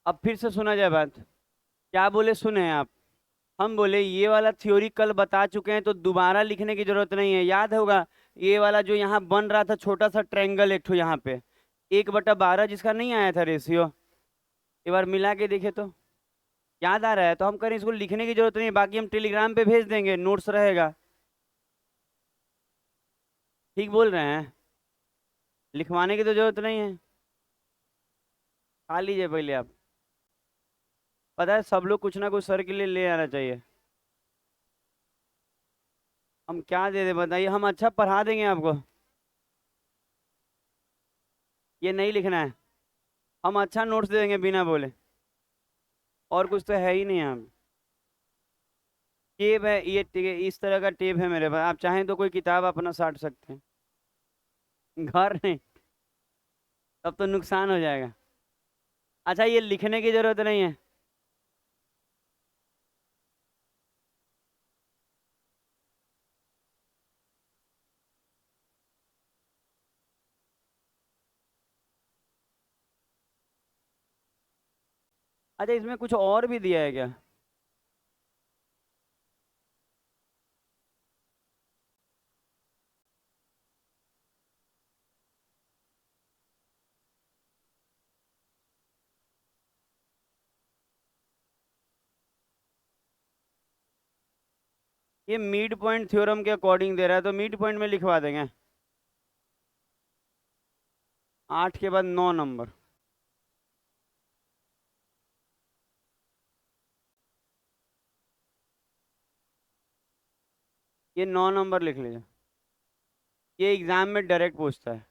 अब फिर से सुना जाए बात। क्या बोले सुने आप? हम बोले ये वाला थ्योरी कल बता चुके हैं तो दोबारा लिखने की जरूरत नहीं है, याद होगा। ये वाला जो यहाँ बन रहा था छोटा सा ट्रायंगल एक ठो यहाँ पे, 1/12 जिसका नहीं आया था रेशियो, एक बार मिला के देखे तो याद आ रहा है। तो हम करें इसको लिखने की जरूरत नहीं है, बाकी हम टेलीग्राम पे भेज देंगे, नोट्स रहेगा। ठीक बोल रहे हैं, लिखवाने की तो जरूरत नहीं है। खा लीजिए पहले आप। पता है सब लोग कुछ ना कुछ सर के लिए ले आना चाहिए। हम क्या दे दे बताइए, हम अच्छा पढ़ा देंगे आपको। ये नहीं लिखना है, हम अच्छा नोट्स दे देंगे बिना बोले। और कुछ तो है ही नहीं आप। टेप है ये, इस तरह का टेप है मेरे पास, आप चाहें तो कोई किताब अपना साट सकते हैं। घर नहीं, तब तो नुकसान हो जाएगा। अच्छा ये लिखने की जरूरत नहीं है। अच्छा इसमें कुछ और भी दिया है क्या? ये मिड पॉइंट थ्योरम के अकॉर्डिंग दे रहा है, तो मिड पॉइंट में लिखवा देंगे। 8 के बाद 9 नंबर। ये 9 नंबर लिख लीजिए, ये एग्जाम में डायरेक्ट पूछता है।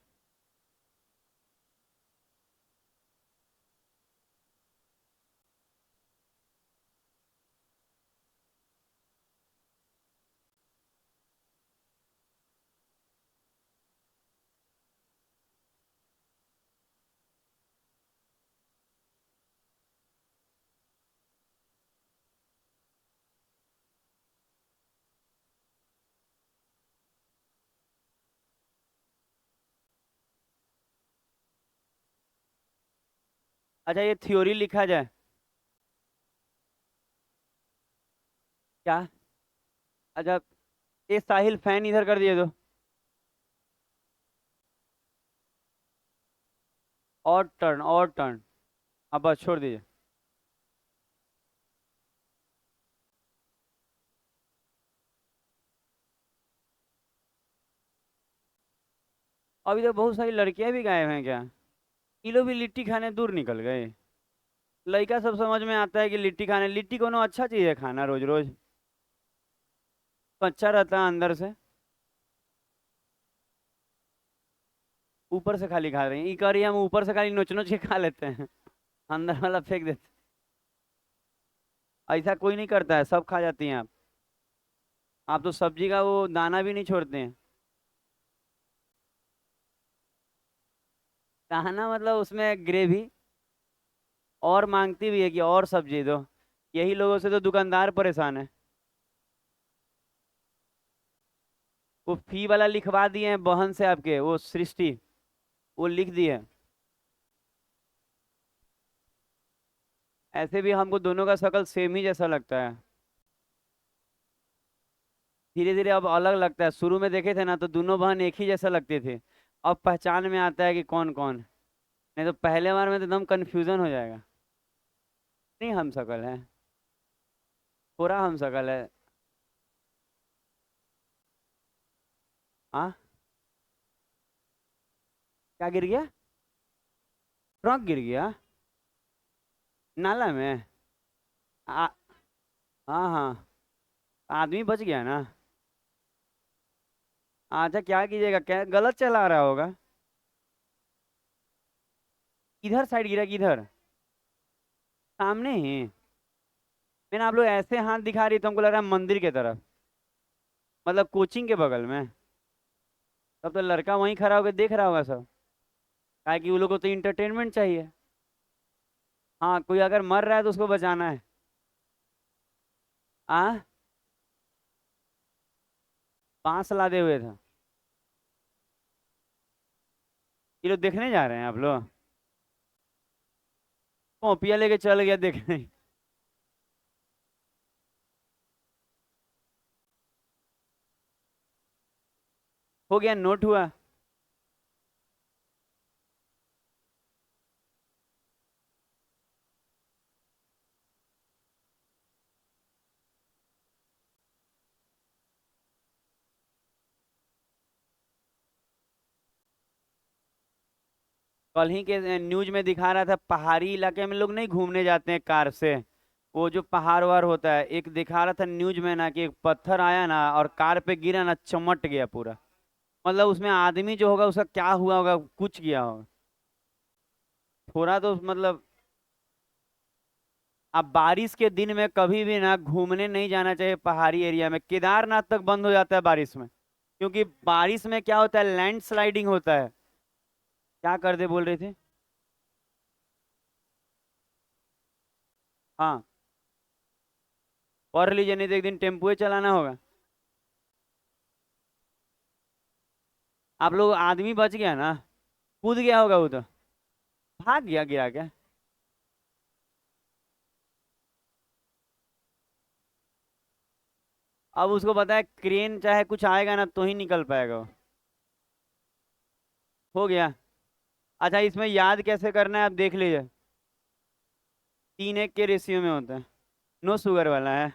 अच्छा ये थ्योरी लिखा जाए क्या? अच्छा, ये साहिल फैन इधर कर दिए तो। और टर्न, और टर्न। अब बस छोड़ दीजिए। अभी तो बहुत सारी लड़कियां भी गायब हैं क्या? ये लोग भी लिट्टी खाने दूर निकल गए। लड़का सब समझ में आता है कि लिट्टी खाने, लिट्टी कोनो अच्छा चीज है खाना रोज रोज? तो अच्छा रहता है अंदर से। ऊपर से खाली खा रहे हैं, ये कह रही है हम ऊपर से खाली नोच नोच के खा लेते हैं, अंदर वाला फेंक देते हैं। ऐसा कोई नहीं करता है, सब खा जाती हैं आप। आप तो सब्जी का वो दाना भी नहीं छोड़ते हैं। दाना मतलब उसमें ग्रेवी। और मांगती भी है कि और सब्जी दो। यही लोगों से तो दुकानदार परेशान है। वो फी वाला लिखवा दिए हैं बहन से आपके, वो सृष्टि, वो लिख दी है। ऐसे भी हमको दोनों का शक्ल सेम ही जैसा लगता है। धीरे धीरे अब अलग लगता है, शुरू में देखे थे ना तो दोनों बहन एक ही जैसा लगते थे। अब पहचान में आता है कि कौन कौन। नहीं तो पहले बार में तो एकदम कंफ्यूजन हो जाएगा। नहीं हम शक्ल है, पूरा हम शक्ल है। हाँ, क्या गिर गया? ट्रक गिर गया? नाला में? आ, हाँ हाँ, आदमी बच गया ना? अच्छा क्या कीजिएगा, क्या गलत चला रहा होगा। किधर साइड गिरा, किधर? सामने ही? मैंने आप लोग ऐसे हाथ दिखा रही तो हमको लग रहा है मंदिर के तरफ, मतलब कोचिंग के बगल में। तब तो लड़का वहीं खड़ा होकर देख रहा होगा सब, काहे कि वो लोग को तो इंटरटेनमेंट चाहिए। हाँ, कोई अगर मर रहा है तो उसको बचाना है। आ, बांस लादे हुए था। ये लोग देखने जा रहे हैं आप लोग? कॉपिया लेके चल गया देखने। हो गया, नोट हुआ। कल ही के न्यूज में दिखा रहा था, पहाड़ी इलाके में लोग नहीं घूमने जाते हैं कार से, वो जो पहाड़ वार होता है, एक दिखा रहा था न्यूज में ना कि एक पत्थर आया ना और कार पे गिरा ना, चमट गया पूरा। मतलब उसमें आदमी जो होगा उसका क्या हुआ होगा, कुछ किया होगा। थोड़ा तो मतलब, अब बारिश के दिन में कभी भी ना घूमने नहीं जाना चाहिए पहाड़ी एरिया में। केदारनाथ तक बंद हो जाता है बारिश में, क्योंकि बारिश में क्या होता है, लैंड स्लाइडिंग होता है। क्या कर दे बोल रहे थे? हाँ, पढ़ लीजिए, नहीं तो एक दिन टेम्पो चलाना होगा। आप लोग, आदमी बच गया ना? कूद गया होगा वो तो, भाग गया गिरा के। अब उसको पता है क्रेन चाहे कुछ आएगा ना तो ही निकल पाएगा वो। हो गया। अच्छा, इसमें याद कैसे करना है आप देख लीजिए। 3:1 के रेशियो में होता है। नो शुगर वाला है।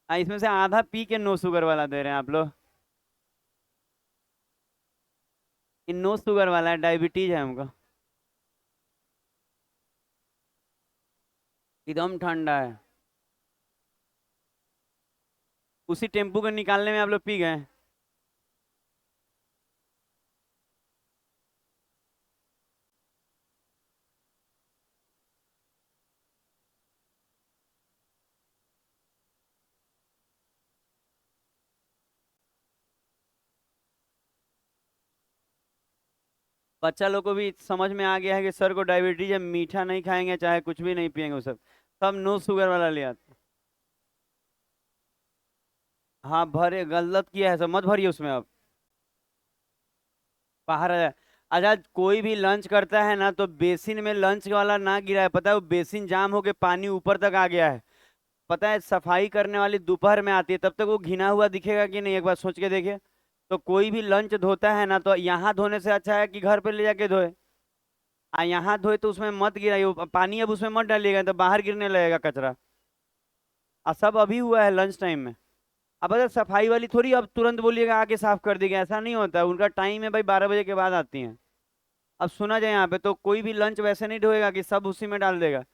इसमें से आधा पी के नो शुगर वाला दे रहे हैं आप लोग। ये नो शुगर वाला है, डायबिटीज है हमको। एकदम ठंडा है। उसी टेम्पू को निकालने में आप लोग पी गए। बच्चा लोग को भी समझ में आ गया है कि सर को डायबिटीज है, मीठा नहीं खाएंगे चाहे कुछ भी नहीं पियेंगे, वो सब नो शुगर वाला ले आते। हाँ, भरे, गलत किया है सब, मत भरिए उसमें अब। बाहर आ जाए। अच्छा, कोई भी लंच करता है ना तो बेसिन में लंच वाला ना गिरा है, पता है? वो बेसिन जाम होके पानी ऊपर तक आ गया है। पता है, सफाई करने वाली दोपहर में आती है, तब तक वो घिना हुआ दिखेगा कि नहीं, एक बार सोच के देखिए। तो कोई भी लंच धोता है ना तो यहाँ धोने से अच्छा है कि घर पे ले जाके धोए। यहाँ धोए तो उसमें मत गिराइए, वो पानी अब उसमें मत डालिएगा तो बाहर गिरने लगेगा कचरा। सब अभी हुआ है लंच टाइम में। अब अगर सफाई वाली थोड़ी अब तुरंत बोलिएगा आके साफ कर देगा, ऐसा नहीं होता है, उनका टाइम है भाई, 12 बजे के बाद आती हैं। अब सुना जाए यहाँ पे तो कोई भी लंच वैसे नहीं ढोएगा कि सब उसी में डाल देगा।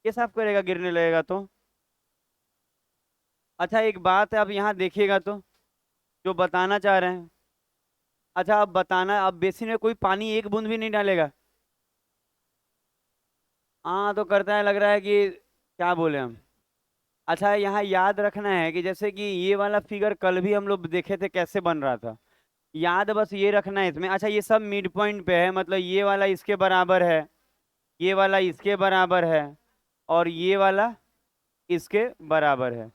ये साफ करेगा गिरने लगेगा तो। अच्छा, एक बात है, अब यहाँ देखिएगा तो, जो बताना चाह रहे हैं। अच्छा, अब बताना, अब बेसिन में कोई पानी एक बूंद भी नहीं डालेगा। हाँ, तो करता है, लग रहा है कि क्या बोले हम। अच्छा, यहाँ याद रखना है कि जैसे कि ये वाला फिगर कल भी हम लोग देखे थे कैसे बन रहा था। याद बस ये रखना है इसमें। अच्छा, ये सब मिड पॉइंट पे है, मतलब ये वाला इसके बराबर है, ये वाला इसके बराबर है, और ये वाला इसके बराबर है।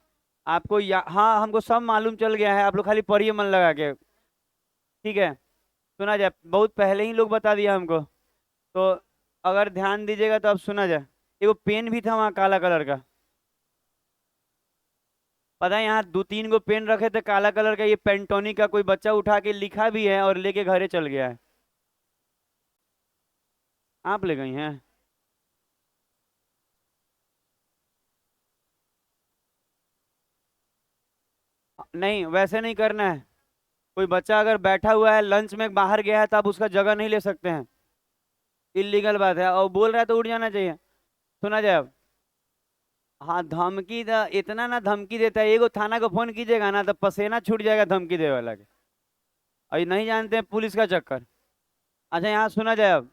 आपको हाँ, हमको सब मालूम चल गया है, आप लोग खाली पढ़िए मन लगा के। ठीक है, सुना जाए, बहुत पहले ही लोग बता दिया हमको। तो अगर ध्यान दीजिएगा तो अब सुना जाए। एगो पेन भी था वहाँ काला कलर का। पता है, यहाँ 2-3 गो पेन रखे थे काला कलर का, ये पेंटोनी का, कोई बच्चा उठा के लिखा भी है और लेके घरे चल गया है। आप ले गई हैं? नहीं, वैसे नहीं करना है। कोई बच्चा अगर बैठा हुआ है लंच में बाहर गया है तो आप उसका जगह नहीं ले सकते हैं। इलीगल बात है, और बोल रहा है तो उठ जाना चाहिए। सुना जाए अब। हाँ, धमकी इतना ना धमकी देता है, एगो थाना को फोन कीजिएगा ना तो पसेना छूट जाएगा धमकी दे वाला के। और ये नहीं जानते हैं पुलिस का चक्कर। अच्छा, यहाँ सुना जाए अब।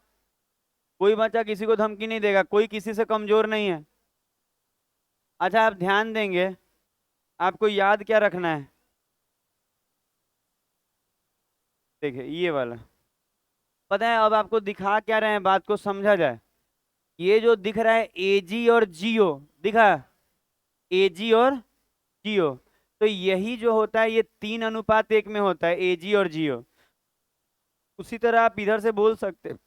कोई बच्चा किसी को धमकी नहीं देगा, कोई किसी से कमजोर नहीं है। अच्छा, आप ध्यान देंगे, आपको याद क्या रखना है? देखिए ये वाला। पता है, अब आपको दिखा क्या रहे हैं, बात को समझा जाए। ये जो दिख रहा है एजी और जियो, दिखा? एजी और जियो। तो यही जो होता है ये 3:1 में होता है, एजी और जियो। उसी तरह आप इधर से बोल सकते हैं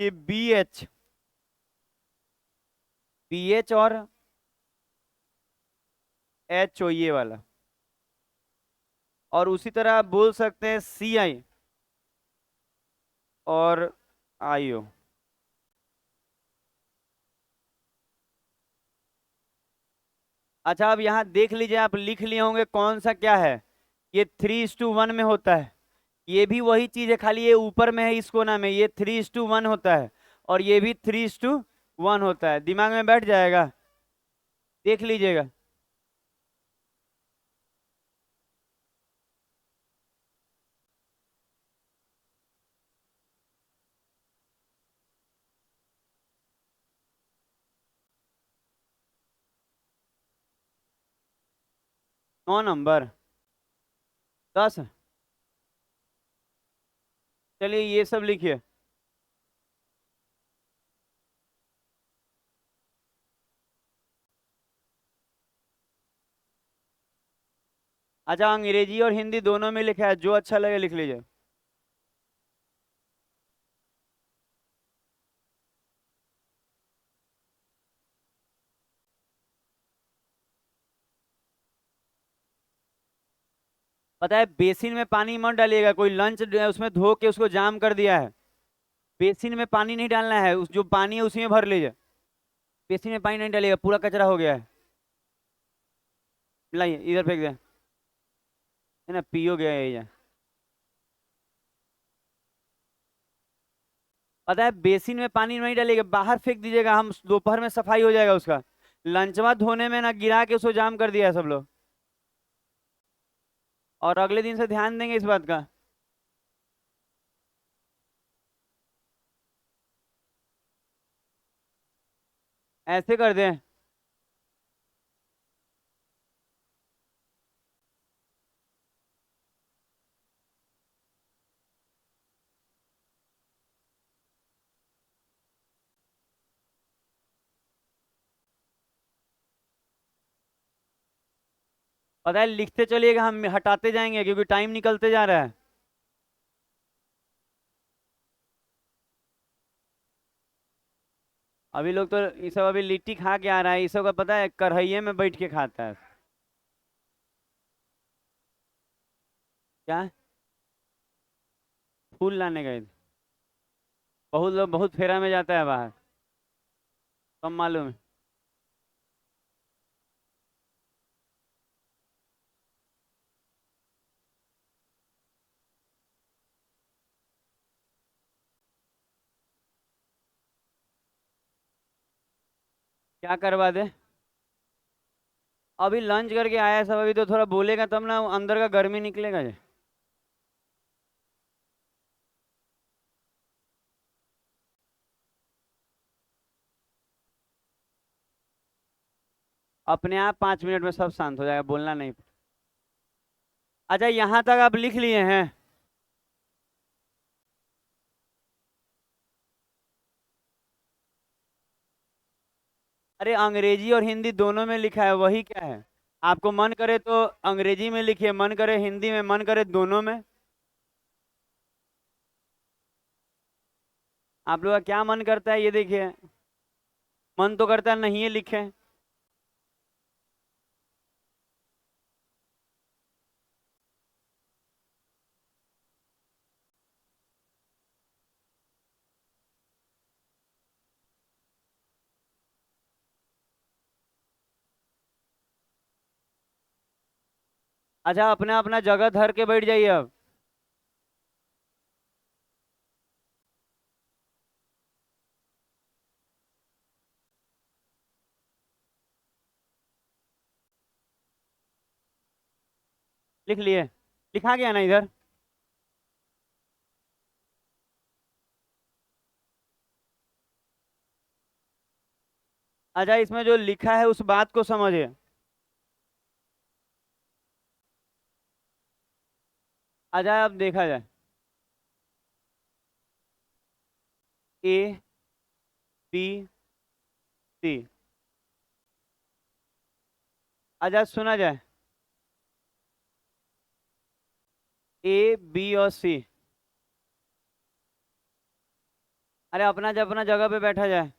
कि बी एच, पीएच और एच ओ ये वाला। और उसी तरह आप बोल सकते हैं सी आई और आई ओ। अच्छा अब यहाँ देख लीजिए, आप लिख लिए होंगे कौन सा क्या है। ये 3:1 में होता है। ये भी वही चीज है, खाली ये ऊपर में है इस कोना में, ये 3:1 होता है। और ये भी 3:1 होता है। दिमाग में बैठ जाएगा, देख लीजिएगा। 9 नंबर। 10। चलिए ये सब लिखिए। अच्छा अंग्रेजी और हिंदी दोनों में लिखा है, जो अच्छा लगे लिख लीजिए। पता है बेसिन में पानी मत डालिएगा, कोई लंच उसमें धो के उसको जाम कर दिया है। बेसिन में पानी नहीं डालना है, उस जो पानी है उसी में भर लीजिए। बेसिन में पानी नहीं डालिएगा, पूरा कचरा हो गया है। लाइए इधर फेंक दे, है ना, पियो गया है ये। पता है बेसिन में पानी नहीं डालिएगा, बाहर फेंक दीजिएगा, हम दोपहर में सफाई हो जाएगा उसका। लंचवा धोने में ना गिरा के उसको जाम कर दिया है सब लोग। और अगले दिन से ध्यान देंगे इस बात का। ऐसे कर दें। पता है लिखते चलिएगा, हम हटाते जाएंगे क्योंकि टाइम निकलते जा रहा है। अभी लोग तो ये सब अभी लिट्टी खा के आ रहा है, ये सब का पता है कढ़ाइये में बैठ के खाता है। क्या? फूल लाने गए थे? बहुत लोग बहुत फेरा में जाता है बाहर। कम मालूम है। क्या करवा दे? अभी लंच करके आया है सब, अभी तो थोड़ा बोलेगा तब ना अंदर का गर्मी निकलेगा जी। अपने आप 5 मिनट में सब शांत हो जाएगा, बोलना नहीं। अच्छा यहाँ तक आप लिख लिए हैं? अरे अंग्रेजी और हिंदी दोनों में लिखा है, वही क्या है? आपको मन करे तो अंग्रेजी में लिखिए, मन करे हिंदी में, मन करे दोनों में। आप लोग का क्या मन करता है ये देखिए। मन तो करता है नहीं है लिखे। अच्छा अपना अपना जगह धर के बैठ जाइए अब। लिख लिए? लिखा गया ना इधर? अच्छा इसमें जो लिखा है उस बात को समझिए। अच्छा अब देखा जाए। A B C. अच्छा सुना जाए। ए बी और सी। अरे अपना जब अपना जगह पे बैठा जाए।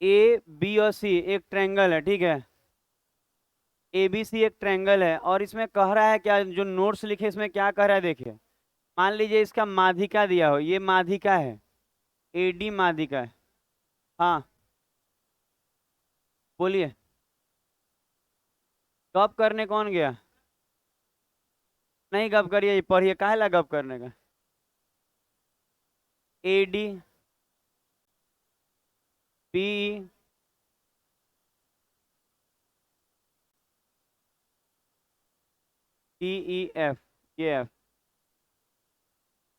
ए बी और सी एक ट्रायंगल है, ठीक है। ए बी सी एक ट्रायंगल है और इसमें कह रहा है क्या, जो नोट्स लिखे इसमें क्या कह रहा है देखिए। मान लीजिए इसका माध्यिका दिया हो, ये माध्यिका है, ए डी माध्यिका है। हाँ बोलिए। गप करने कौन गया? नहीं गप करिए, पढ़िए, काहे ला गप करने का। A D B D E F, ये एफ।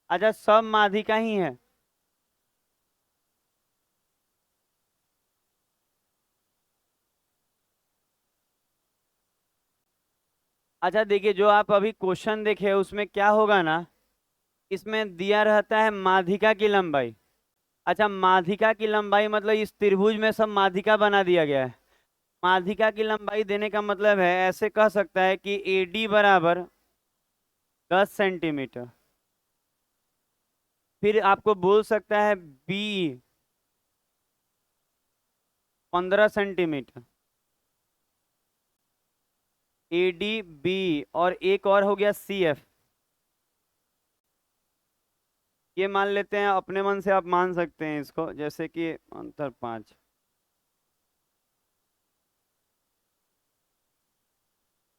अच्छा सब माध्यिका ही है। अच्छा देखिए, जो आप अभी क्वेश्चन देखे उसमें क्या होगा ना, इसमें दिया रहता है माध्यिका की लंबाई। अच्छा माध्यिका की लंबाई मतलब इस त्रिभुज में सब माध्यिका बना दिया गया है। माध्यिका की लंबाई देने का मतलब है, ऐसे कह सकता है कि ए डी बराबर 10 सेंटीमीटर। फिर आपको बोल सकता है B 15 centimetre. A D B, और एक और हो गया सी एफ। ये मान लेते हैं, अपने मन से आप मान सकते हैं इसको, जैसे कि अंतर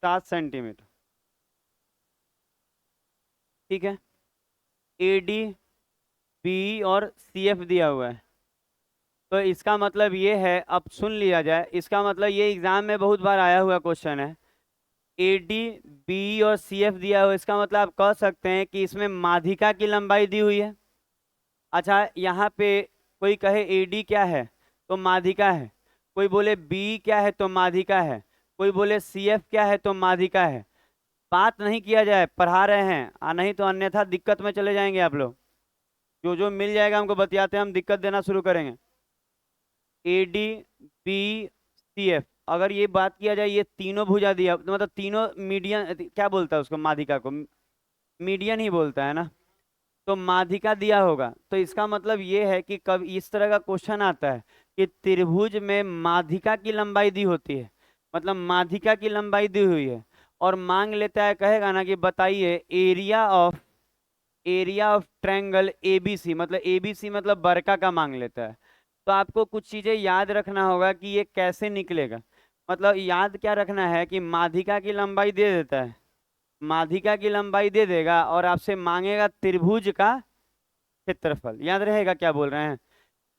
7 सेंटीमीटर, ठीक है। ए डी बी और सी एफ दिया हुआ है। तो इसका मतलब ये है, अब सुन लिया जाए, इसका मतलब ये एग्जाम में बहुत बार आया हुआ क्वेश्चन है। ए डी बी और सी एफ दिया हुआ, इसका मतलब आप कह सकते हैं कि इसमें माध्यिका की लंबाई दी हुई है। अच्छा यहाँ पे कोई कहे ए डी क्या है तो माध्यिका है, कोई बोले बी क्या है तो माध्यिका है, कोई बोले सी एफ क्या है तो माध्यिका है। बात नहीं किया जाए, पढ़ा रहे हैं नहीं तो अन्यथा दिक्कत में चले जाएंगे आप लोग। जो जो मिल जाएगा हमको बतियाते हैं, हम दिक्कत देना शुरू करेंगे। A D B C F, अगर ये बात किया जाए, ये तीनों भुजा दिया मतलब तीनों मीडियन, क्या बोलता है उसको, माध्यिका को मीडियन ही बोलता है ना। तो माध्यिका दिया होगा, तो इसका मतलब ये है कि कब इस तरह का क्वेश्चन आता है कि त्रिभुज में माध्यिका की लंबाई दी होती है, मतलब माध्यिका की लंबाई दी हुई है, और मांग लेता है, कहेगा ना कि बताइए एरिया ऑफ ट्रायंगल एबीसी, मतलब एबीसी मतलब बरका का मांग लेता है। तो आपको कुछ चीजें याद रखना होगा कि ये कैसे निकलेगा। मतलब याद क्या रखना है कि माध्यिका की लंबाई दे देता है, माध्यिका की लंबाई दे देगा और आपसे मांगेगा त्रिभुज का क्षेत्रफल। याद रहेगा क्या बोल रहे हैं,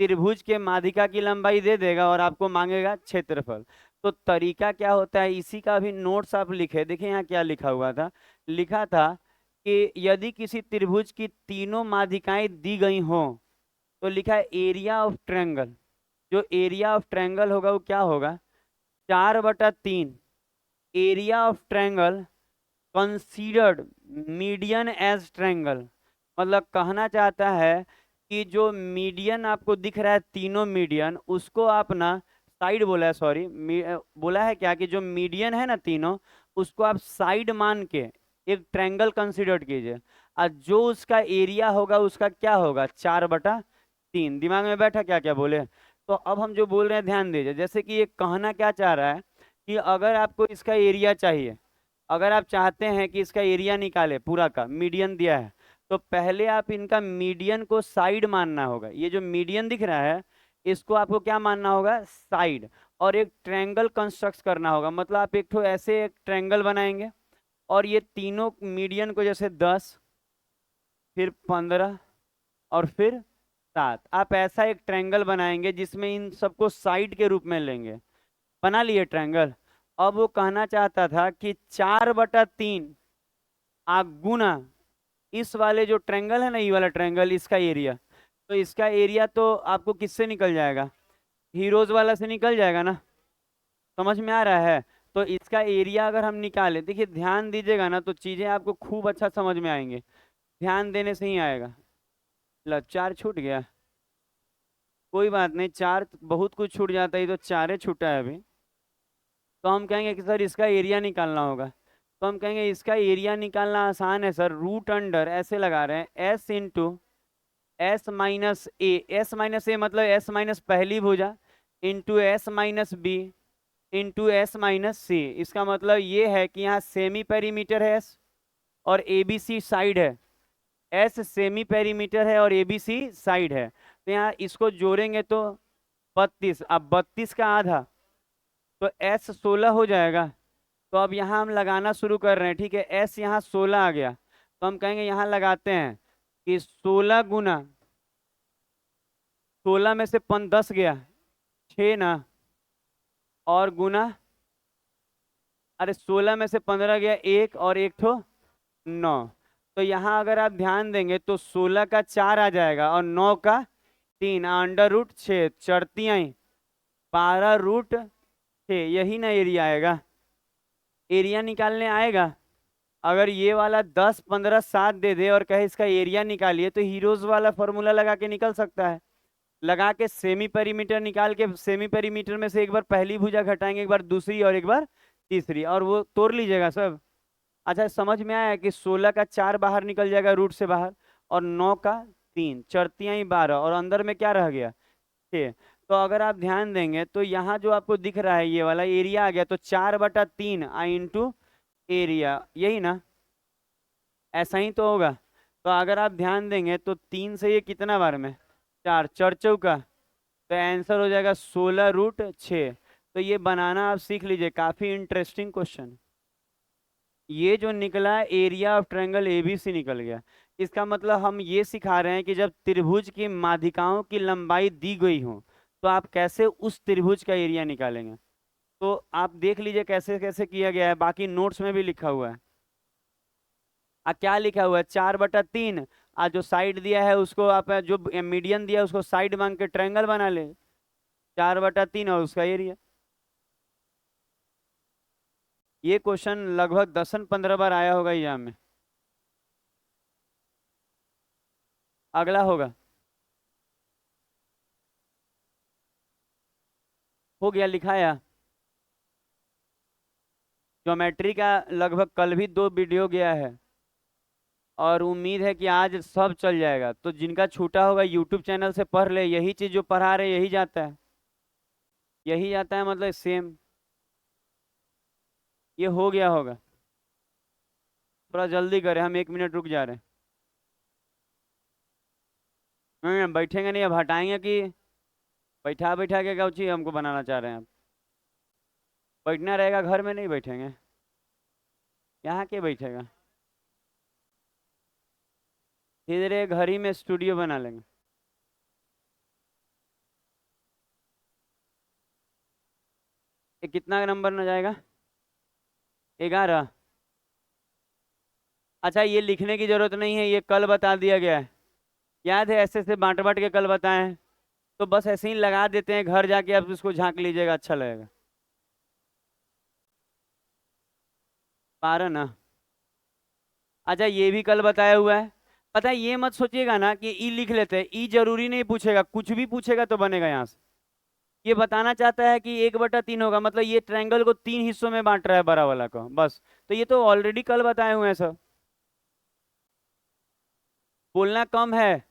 त्रिभुज के माध्यिका की लंबाई दे देगा और आपको मांगेगा क्षेत्रफल। तो तरीका क्या होता है, इसी का भी नोट्स आप लिखे, देखिए यहाँ क्या लिखा हुआ था। लिखा था कि यदि किसी त्रिभुज की तीनों माध्यिकाएं दी गई हो, तो लिखा है एरिया ऑफ ट्रायंगल। जो एरिया ऑफ ट्रायंगल होगा वो क्या होगा, 4/3 area of triangle considered median as triangle. मतलब कहना चाहता है कि जो मीडियन आपको दिख रहा है, तीनों मीडियन, उसको आप ना साइड बोला है, सॉरी बोला है क्या, कि जो मीडियन है ना तीनों, उसको आप साइड मान के एक ट्रायंगल कंसीडर कीजिए। और जो उसका एरिया होगा उसका क्या होगा, 4/3। दिमाग में बैठा क्या क्या बोले। तो अब हम जो बोल रहे हैं ध्यान दीजिए, जैसे कि ये कहना क्या चाह रहा है कि अगर आपको इसका एरिया चाहिए, अगर आप चाहते हैं कि इसका एरिया निकाले पूरा का, मीडियन दिया है, तो पहले आप इनका मीडियन को साइड मानना होगा। ये जो मीडियन दिख रहा है इसको आपको क्या मानना होगा, साइड। और एक ट्रायंगल कंस्ट्रक्ट करना होगा, मतलब आप एक तो ऐसे एक ट्रायंगल बनाएंगे, और ये तीनों मीडियन को जैसे 10, फिर 15 और फिर 7, आप ऐसा एक ट्रायंगल बनाएंगे जिसमें इन सबको साइड के रूप में लेंगे। बना लिए ट्रायंगल। अब वो कहना चाहता था कि 4/3 गुना इस वाले जो ट्रायंगल है ना, ये वाला ट्रायंगल, इसका एरिया। तो इसका एरिया तो आपको किससे निकल जाएगा, हीरोज वाला से निकल जाएगा ना। समझ में आ रहा है। तो इसका एरिया अगर हम निकालें, देखिए ध्यान दीजिएगा ना, तो चीजें आपको खूब अच्छा समझ में आएंगे, ध्यान देने से ही आएगा। लो 4 छूट गया, कोई बात नहीं, 4 बहुत कुछ छूट जाता है, तो 4 छूटा है अभी। तो हम कहेंगे कि सर इसका एरिया निकालना होगा। तो हम कहेंगे इसका एरिया निकालना आसान है सर, रूट अंडर ऐसे लगा रहे हैं, S into S minus A. S minus A मतलब एस माइनस पहली भुजा, into S minus B into S minus C. इसका मतलब ये है कि यहाँ सेमी पेरीमीटर है एस और एबीसी साइड है। एस सेमी पेरीमीटर है और एबीसी साइड है, तो यहाँ इसको जोड़ेंगे तो 32। अब 32 का आधा तो एस 16 हो जाएगा। तो अब यहाँ हम लगाना शुरू कर रहे हैं, ठीक है। एस यहाँ 16 आ गया, तो हम कहेंगे यहाँ लगाते हैं कि 16 गुना 16 में से 10 गया 6 ना, और गुना, अरे 16 में से 15 गया 1 और 1 ठो 9। तो यहाँ अगर आप ध्यान देंगे तो 16 का 4 आ जाएगा और 9 का 3, अंडर रूट 6 चढ़तियाँ 12 रूट 6, यही ना एरिया आएगा। एरिया निकालने आएगा। अगर ये वाला 10 15 7 दे दे और कहे इसका एरिया निकालिए, तो हीरोज वाला फॉर्मूला लगा के निकल सकता है। लगा के सेमी पेरीमीटर निकाल के सेमी पेरीमीटर में से एक बार पहली भुजा घटाएंगे, एक बार दूसरी और एक बार तीसरी, और वो तोड़ लीजिएगा सब। अच्छा, समझ में आया कि 16 का 4 बाहर निकल जाएगा रूट से बाहर, और 9 का 3 चढ़तियाँ 12, और अंदर में क्या रह गया 6। तो अगर आप ध्यान देंगे तो यहाँ जो आपको दिख रहा है ये वाला एरिया आ गया, तो 4/3 आई इंटू एरिया, यही ना, ऐसा ही तो होगा। तो अगर आप ध्यान देंगे तो 3 से ये कितना बार में 4 चढ़ चौका, तो आंसर हो जाएगा 16√6। तो ये बनाना आप सीख लीजिए, काफी इंटरेस्टिंग क्वेश्चन। ये जो निकला एरिया ऑफ ट्रायंगल एबीसी निकल गया। इसका मतलब हम ये सिखा रहे हैं कि जब त्रिभुज की माध्यिकाओं की लंबाई दी गई हो तो आप कैसे उस त्रिभुज का एरिया निकालेंगे। तो आप देख लीजिए कैसे कैसे किया गया है, बाकी नोट्स में भी लिखा हुआ है। क्या लिखा हुआ है, 4/3। जो साइड दिया है उसको आप, जो मीडियन दिया है उसको साइड मांग के ट्रायंगल बना ले, 4/3 और उसका एरिया। ये क्वेश्चन लगभग 10-15 बार आया होगा एग्जाम में। अगला होगा, हो गया लिखाया। ज्योमेट्री का लगभग कल भी 2 वीडियो गया है, और उम्मीद है कि आज सब चल जाएगा। तो जिनका छूटा होगा यूट्यूब चैनल से पढ़ ले, यही चीज जो पढ़ा रहे यही जाता है, यही जाता है, मतलब सेम। ये हो गया होगा, थोड़ा जल्दी करें, हम 1 मिनट रुक जा रहे हैं। हम बैठेंगे नहीं, अब हटाएंगे कि बैठा बैठा के कौची हमको बनाना चाह रहे हैं आप। बैठना रहेगा, घर में नहीं बैठेंगे, यहाँ के बैठेगा, धीरे घर ही में स्टूडियो बना लेंगे। ये कितना नंबर न जाएगा, 11। अच्छा, ये लिखने की जरूरत नहीं है, ये कल बता दिया गया है, याद है, ऐसे ऐसे बांट बांट के कल बताए हैं। तो बस ऐसे ही लगा देते हैं, घर जाके आप इसको झांक लीजिएगा, अच्छा लगेगा। 12 ना। अच्छा, ये भी कल बताया हुआ है। पता है, ये मत सोचिएगा ना कि ई लिख लेते हैं, ई जरूरी नहीं पूछेगा, कुछ भी पूछेगा तो बनेगा यहाँ से। ये बताना चाहता है कि 1/3 होगा, मतलब ये ट्रायंगल को 3 हिस्सों में बांट रहा है बड़ा वाला को, बस। तो ये तो ऑलरेडी कल बताए हुए हैं सब, बोलना कम है।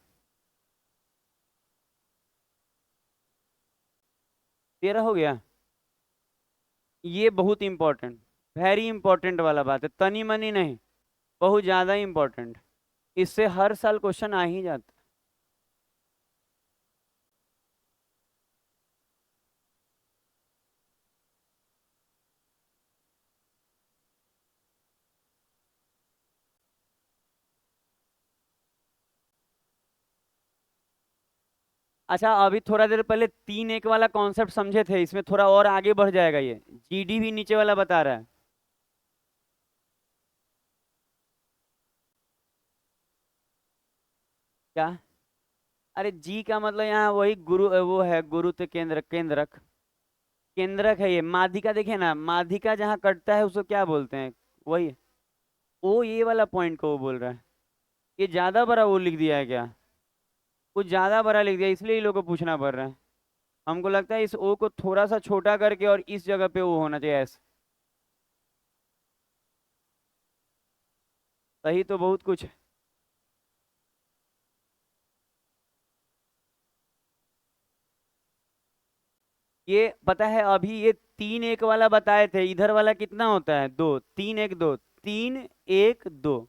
13 हो गया। ये बहुत इंपॉर्टेंट, वेरी इंपॉर्टेंट वाला बात है, तनी मनी नहीं, बहुत ज्यादा इंपॉर्टेंट। इससे हर साल क्वेश्चन आ ही जाता है। अच्छा, अभी थोड़ा देर पहले 3 1 वाला कॉन्सेप्ट समझे थे, इसमें थोड़ा और आगे बढ़ जाएगा। ये जीडी भी नीचे वाला बता रहा है। क्या, अरे जी का मतलब यहाँ वही गुरु, वो है गुरुत्व केंद्र, केंद्रक, केंद्रक है ये। माध्यिका देखिए ना, माध्यिका जहाँ कटता है उसको क्या बोलते हैं, वही। ओ, ये वाला पॉइंट को वो बोल रहा है। ये ज्यादा बड़ा वो लिख दिया है क्या, कुछ ज्यादा बड़ा लिख दिया, इसलिए ये लोग को पूछना पड़ रहा है। हमको लगता है इस ओ को थोड़ा सा छोटा करके और इस जगह पे वो होना चाहिए ऐसे। सही तो बहुत कुछ है। ये पता है अभी ये 3-1 वाला बताए थे, इधर वाला कितना होता है? 2, 3-1-2, 3-1-2।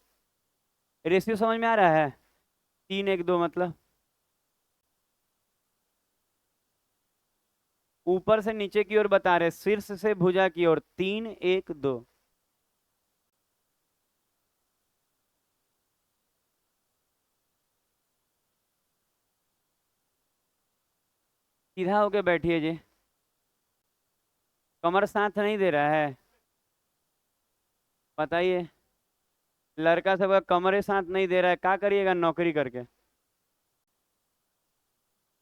रेशियो समझ में आ रहा है? 3-1-2 मतलब ऊपर से नीचे की ओर बता रहे, शीर्ष से भुजा की ओर, 3-1-2। सीधा होके बैठिए जी। कमर साथ नहीं दे रहा है? बताइए। लड़का सबका कमरे साथ नहीं दे रहा है, क्या करिएगा नौकरी करके?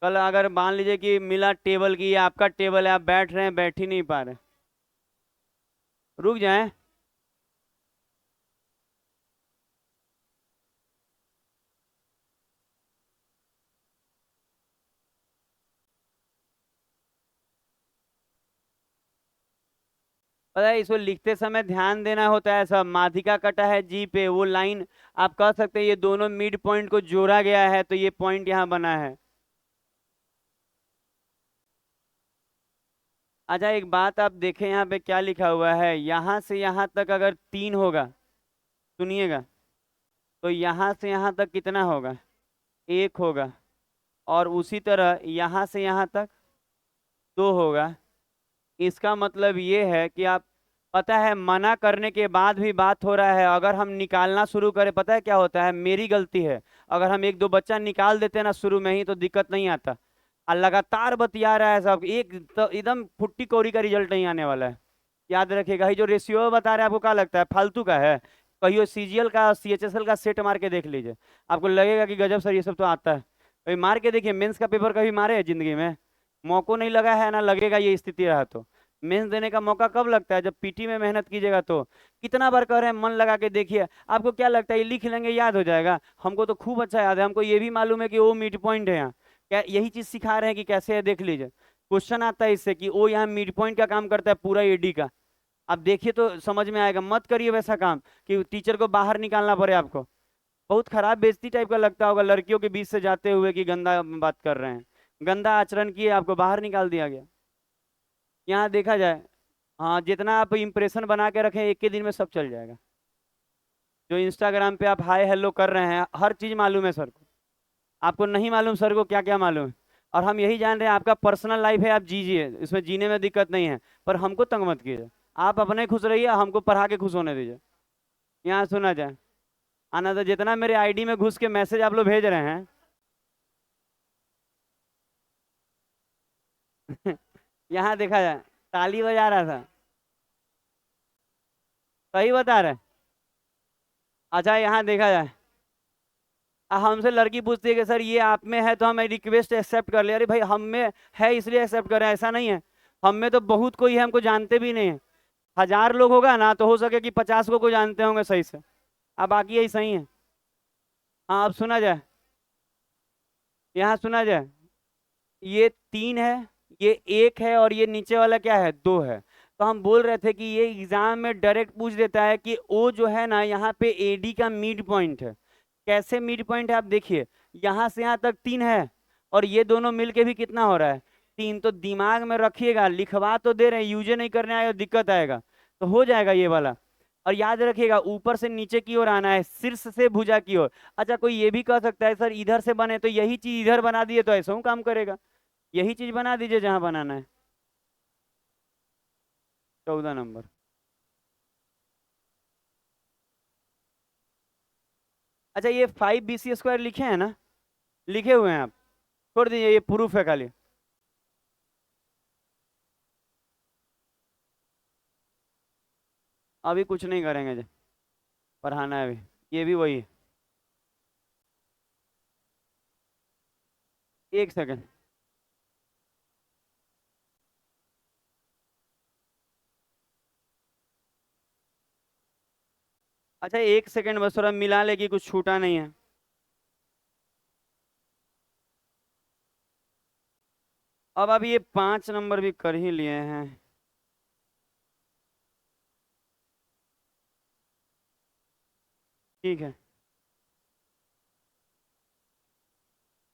कल अगर मान लीजिए कि मिला टेबल की, ये आपका टेबल है, आप बैठ रहे हैं, बैठ ही नहीं पा रहे, रुक जाएं। पता है इसको लिखते समय ध्यान देना होता है सब, माधिका कटा है जी पे, वो लाइन आप कह सकते हैं ये दोनों मिड पॉइंट को जोड़ा गया है, तो ये पॉइंट यहाँ बना है। अच्छा एक बात आप देखें यहाँ पे क्या लिखा हुआ है, यहाँ से यहाँ तक अगर 3 होगा, सुनिएगा, तो यहाँ से यहाँ तक कितना होगा? 1 होगा। और उसी तरह यहाँ से यहाँ तक 2 होगा। इसका मतलब ये है कि आप, पता है मना करने के बाद भी बात हो रहा है, अगर हम निकालना शुरू करें, पता है क्या होता है, मेरी गलती है। अगर हम एक दो बच्चा निकाल देते ना शुरू में ही तो दिक्कत नहीं आता। और लगातार बतिया रहा है सब, एक तो एकदम फुट्टी कौड़ी का रिजल्ट नहीं आने वाला है। याद रखिएगा, ये जो रेशियो बता रहे हैं आपको क्या लगता है फालतू का है? कहियो सीजीएल का सीएचएसएल का सेट मार के देख लीजिए, आपको लगेगा कि गजब सर ये सब तो आता है। कभी मार के देखिए, मेंस का पेपर कभी मारे हैं जिंदगी में? मौको नहीं लगा है ना लगेगा, ये स्थिति रहा तो। मेंस देने का मौका कब लगता है? जब पीटी में मेहनत कीजिएगा तो। कितना बार कह रहे हैं मन लगा के देखिए, आपको क्या लगता है ये लिख लेंगे याद हो जाएगा? हमको तो खूब अच्छा याद है, हमको ये भी मालूम है कि वो मिड पॉइंट है यहाँ। क्या यही चीज सिखा रहे हैं कि कैसे है देख लीजिए। क्वेश्चन आता है इससे कि वो यहाँ मिड पॉइंट का काम करता है पूरा एडी का। आप देखिए तो समझ में आएगा, मत करिए वैसा काम कि टीचर को बाहर निकालना पड़े आपको। बहुत खराब बेइज्जती टाइप का लगता होगा लड़कियों के बीच से जाते हुए कि गंदा बात कर रहे हैं, गंदा आचरण किए, आपको बाहर निकाल दिया गया। यहाँ देखा जाए, हाँ जितना आप इंप्रेशन बना के रखें एक के दिन में सब चल जाएगा। जो इंस्टाग्राम पे आप हाय हेलो कर रहे हैं, हर चीज मालूम है सर को, आपको नहीं मालूम सर को क्या क्या मालूम है। और हम यही जान रहे हैं आपका पर्सनल लाइफ है, आप जीजिए, इसमें जीने में दिक्कत नहीं है, पर हमको तंग मत कीजिए। आप अपने खुश रहिए, हमको पढ़ा के खुश होने दीजिए। यहाँ सुना जाए, आना तो जितना मेरे आईडी में घुस के मैसेज आप लोग भेज रहे हैं। यहाँ देखा जाए, ताली बजा रहा था। सही बता रहे? अच्छा यहाँ देखा जाए, हमसे लड़की पूछती है कि सर ये आप में है तो हम रिक्वेस्ट एक्सेप्ट कर ले, अरे भाई हम में है इसलिए एक्सेप्ट कर रहे हैं, ऐसा नहीं है। हम में तो बहुत कोई है, हमको जानते भी नहीं है। 1000 लोग होगा ना तो हो सके कि 50 को जानते होंगे सही से, अब बाकी यही सही है। हाँ अब सुना जाए, यहाँ सुना जाए, ये 3 है, ये 1 है, और ये नीचे वाला क्या है? 2 है। तो हम बोल रहे थे कि ये एग्जाम में डायरेक्ट पूछ देता है कि ओ जो है ना यहाँ पे एडी का मिड पॉइंट है। कैसे मिड पॉइंट है आप देखिए, यहाँ से यहाँ तक 3 है, और ये दोनों मिलके भी कितना हो रहा है? 3। तो दिमाग में रखिएगा, लिखवा तो दे रहे हैं, यूज नहीं करने आए दिक्कत आएगा, तो हो जाएगा ये वाला। और याद रखिएगा ऊपर से नीचे की ओर आना है, शीर्ष से भुजा की ओर। अच्छा कोई ये भी कह सकता है सर इधर से बने तो यही चीज इधर बना दिए तो ऐसा हूँ काम करेगा, यही चीज बना दीजिए जहां बनाना है। 14 नंबर। अच्छा ये 5 BC² लिखे हैं ना? लिखे हुए हैं आप? छोड़ दीजिए, ये प्रूफ है खाली। अभी कुछ नहीं करेंगे जी, पढ़ाना है अभी। ये भी वही है। 1 सेकंड। अच्छा 1 सेकंड बस, थोड़ा मिला ले कि कुछ छूटा नहीं है। अब आप ये 5 नंबर भी कर ही लिए हैं। ठीक है।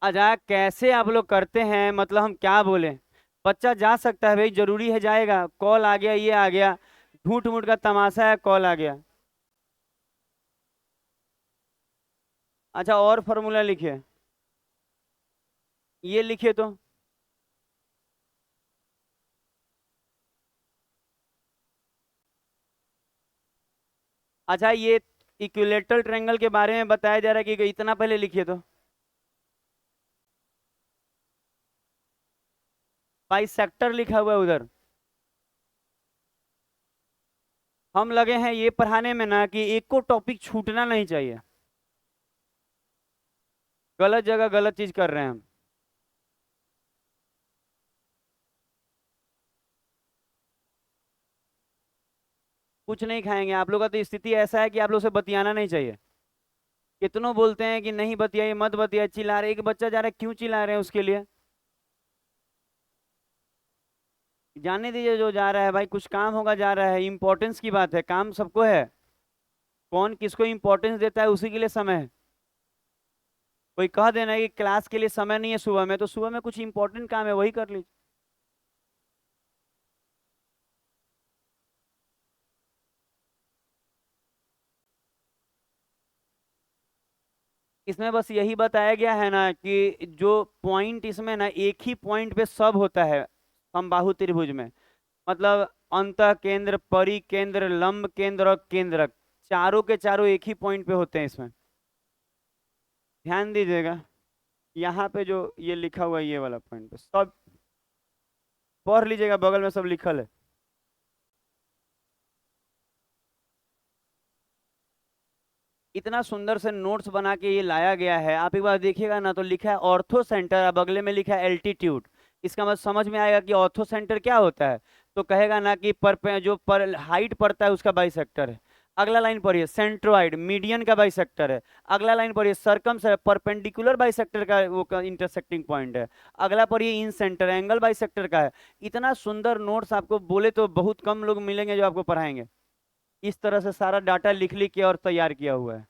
अच्छा कैसे आप लोग करते हैं, मतलब हम क्या बोले? बच्चा जा सकता है भाई, जरूरी है जाएगा, कॉल आ गया, ये आ गया, झूठ मूठ का तमाशा है, कॉल आ गया। अच्छा, और फॉर्मूला लिखिए, ये लिखिए तो। अच्छा, ये इक्विलेटरल ट्रायंगल के बारे में बताया जा रहा है कि इतना पहले लिखिए तो। बाइसेक्टर लिखा हुआ है उधर। हम लगे हैं ये पढ़ाने में ना कि एक को टॉपिक छूटना नहीं चाहिए। गलत जगह गलत चीज कर रहे हैं हम। कुछ नहीं खाएंगे, आप लोग का तो स्थिति ऐसा है कि आप लोग से बतियाना नहीं चाहिए। कितनों बोलते हैं कि नहीं बतियाइए, मत बतियाइए, चिल्ला रहे, एक बच्चा जा रहा है, क्यों चिल्ला रहे हैं उसके लिए? जाने दीजिए, जो जा रहा है भाई, कुछ काम होगा, जा रहा है, इंपॉर्टेंस की बात है, काम सबको है। कौन किसको इंपॉर्टेंस देता है उसी के लिए समय है। कोई कह देना कि क्लास के लिए समय नहीं है सुबह में, तो सुबह में कुछ इंपॉर्टेंट काम है वही कर लीजिए। इसमें बस यही बताया गया है ना कि जो पॉइंट इसमें ना, एक ही पॉइंट पे सब होता है समबाहु त्रिभुज में। मतलब अंत केंद्र, परिकेंद्र, लंब केंद्र और केंद्रक, चारों के चारों एक ही पॉइंट पे होते हैं इसमें। ध्यान दीजिएगा, यहाँ पे जो ये लिखा हुआ है, ये वाला पॉइंट पे सब पढ़ लीजिएगा, बगल में सब लिखल है। इतना सुंदर से नोट्स बना के ये लाया गया है, आप एक बार देखिएगा ना, तो लिखा है ऑर्थो सेंटर, अब अगले में लिखा है एल्टीट्यूड। इसका मतलब समझ में आएगा कि ऑर्थो सेंटर क्या होता है। तो कहेगा ना कि जो पर हाइट पड़ता है उसका बाइसेक्टर है। अगला लाइन पढ़िए, सेंट्रोइड मीडियन का बाइसेक्टर है। अगला लाइन पढ़िए, सरकम परपेंडिकुलर बाइसेक्टर का वो इंटरसेक्टिंग पॉइंट है। अगला पढ़िए, इन सेंटर एंगल बाइसेक्टर का है। इतना सुंदर नोट्स आपको बोले तो बहुत कम लोग मिलेंगे जो आपको पढ़ाएंगे। इस तरह से सारा डाटा लिख लिख के और तैयार किया हुआ है।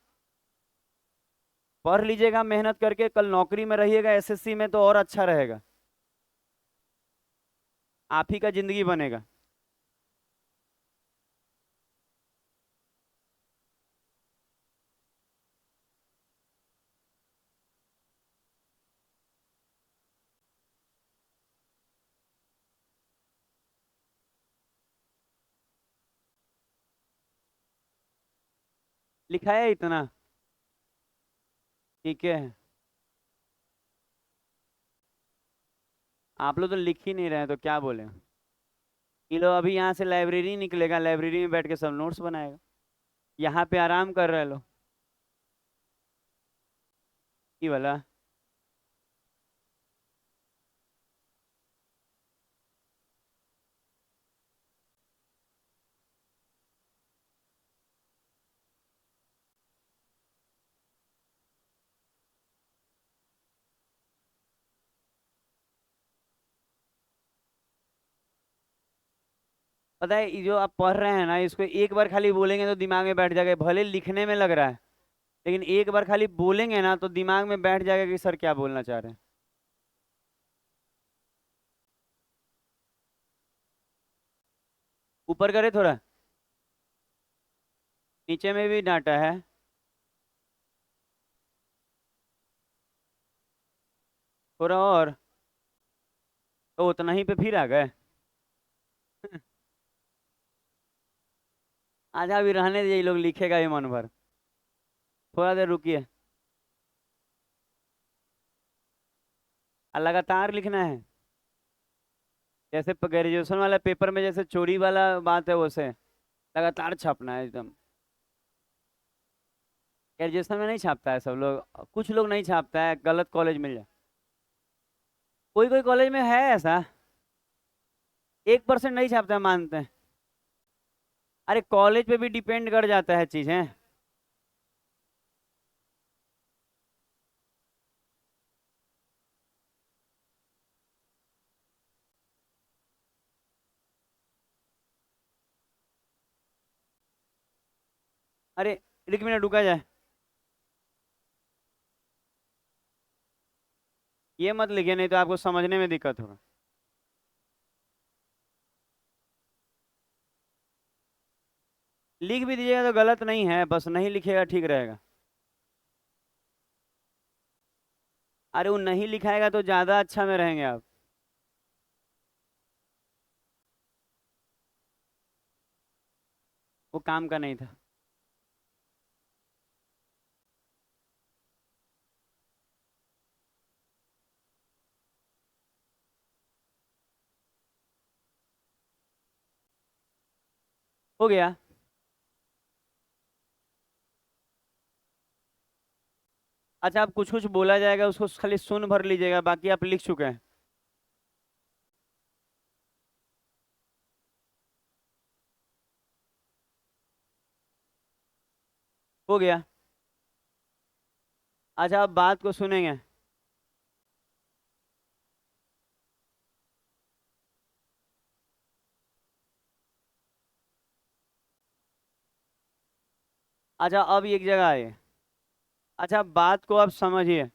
पढ़ लीजिएगा मेहनत करके, कल नौकरी में रहिएगा एसएससी में तो और अच्छा रहेगा। आप ही का जिंदगी बनेगा। लिखा है इतना? ठीक है। आप लोग तो लिख ही नहीं रहे, तो क्या बोले। ये लो, अभी यहाँ से लाइब्रेरी निकलेगा, लाइब्रेरी में बैठ के सब नोट्स बनाएगा। यहाँ पे आराम कर रहे लो। ये वाला। पता है, ये जो आप पढ़ रहे हैं ना, इसको एक बार खाली बोलेंगे तो दिमाग में बैठ जाएगा, भले लिखने में लग रहा है, लेकिन एक बार खाली बोलेंगे ना तो दिमाग में बैठ जाएगा कि सर क्या बोलना चाह रहे हैं। ऊपर करे थोड़ा, नीचे में भी डांटा है। थोड़ा और, तो उतना ही पे फिर आ गए। आजा, अभी रहने दीजिए, ये लोग लिखेगा ही मन भर। थोड़ा देर रुकिए। और लगातार लिखना है, जैसे ग्रेजुएशन वाला पेपर में जैसे चोरी वाला बात है, वैसे लगातार छापना है एकदम। ग्रेजुएशन में नहीं छापता है सब लोग, कुछ लोग नहीं छापता है, गलत कॉलेज मिल जाए। कोई कोई कॉलेज में है ऐसा, 1% नहीं छापता है, मानते हैं। अरे कॉलेज पे भी डिपेंड कर जाता है चीजें। अरे एक मिनट रुका जाए, ये मत लिखिए, नहीं तो आपको समझने में दिक्कत होगा। लिख भी दीजिएगा तो गलत नहीं है, बस नहीं लिखेगा ठीक रहेगा। अरे वो नहीं लिखाएगा तो ज्यादा अच्छा में रहेंगे आप। वो काम का नहीं था। हो गया। अच्छा, आप कुछ कुछ बोला जाएगा उसको खाली सुन भर लीजिएगा, बाकी आप लिख चुके हैं। हो गया। अच्छा, आप बात को सुनेंगे। अच्छा, अब एक जगह आए। अच्छा, बात को आप समझिए।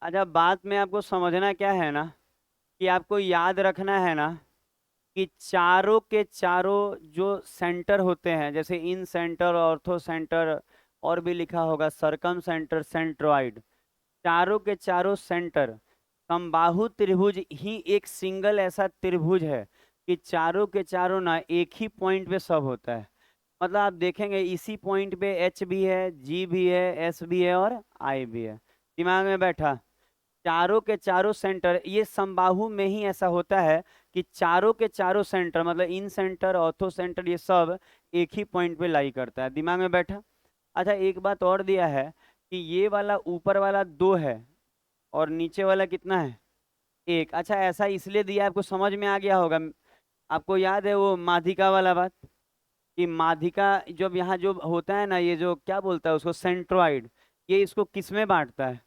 अच्छा, बात में आपको समझना क्या है ना, कि आपको याद रखना है ना, कि चारों के चारों जो सेंटर होते हैं, जैसे इन सेंटर, ऑर्थो सेंटर, और भी लिखा होगा सरकम सेंटर, सेंट्रोइड, चारों के चारों सेंटर, समबाहु त्रिभुज ही एक सिंगल ऐसा त्रिभुज है कि चारों के चारों ना एक ही पॉइंट पे सब होता है। मतलब आप देखेंगे इसी पॉइंट पे एच भी है, जी भी है, एस भी है और आई भी है। दिमाग में बैठा। चारों के चारों सेंटर, ये समबाहु में ही ऐसा होता है कि चारों के चारों सेंटर, मतलब इन सेंटर, ऑर्थो सेंटर, ये सब एक ही पॉइंट पे लाई करता है। दिमाग में बैठा। अच्छा, एक बात और दिया है कि ये वाला ऊपर वाला दो है और नीचे वाला कितना है, एक। अच्छा, ऐसा इसलिए दिया है, आपको समझ में आ गया होगा। आपको याद है वो माध्यिका वाला बात, कि माध्यिका जब यहाँ जो होता है ना, ये जो क्या बोलता है उसको, सेंट्रोइड, ये इसको किस में बांटता है,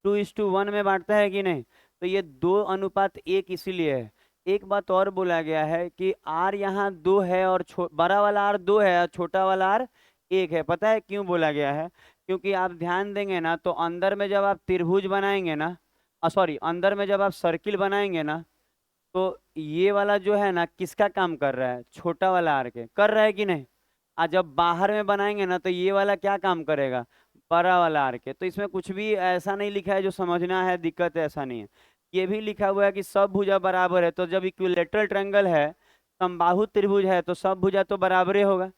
2:1 में बांटता है कि नहीं। तो ये 2:1 इसीलिए है। एक बात और बोला गया है कि आर यहाँ दो है और बड़ा वाला आर दो है और छोटा वाला आर एक है। पता है क्यों बोला गया है? क्योंकि आप ध्यान देंगे ना तो अंदर में जब आप त्रिभुज बनाएंगे ना, सॉरी, अंदर में जब आप सर्किल बनाएंगे ना, तो ये वाला जो है ना किसका काम कर रहा है, छोटा वाला आर के कर रहा है कि नहीं। आज जब बाहर में बनाएंगे ना तो ये वाला क्या काम करेगा, बड़ा वाला आर के। तो इसमें कुछ भी ऐसा नहीं लिखा है जो समझना है दिक्कत है, ऐसा नहीं है। ये भी लिखा हुआ है कि सब भुजा बराबर है, तो जब इक्विलेटरल ट्रायंगल है, समबाहु त्रिभुज है, तो सब भुजा तो बराबर ही होगा।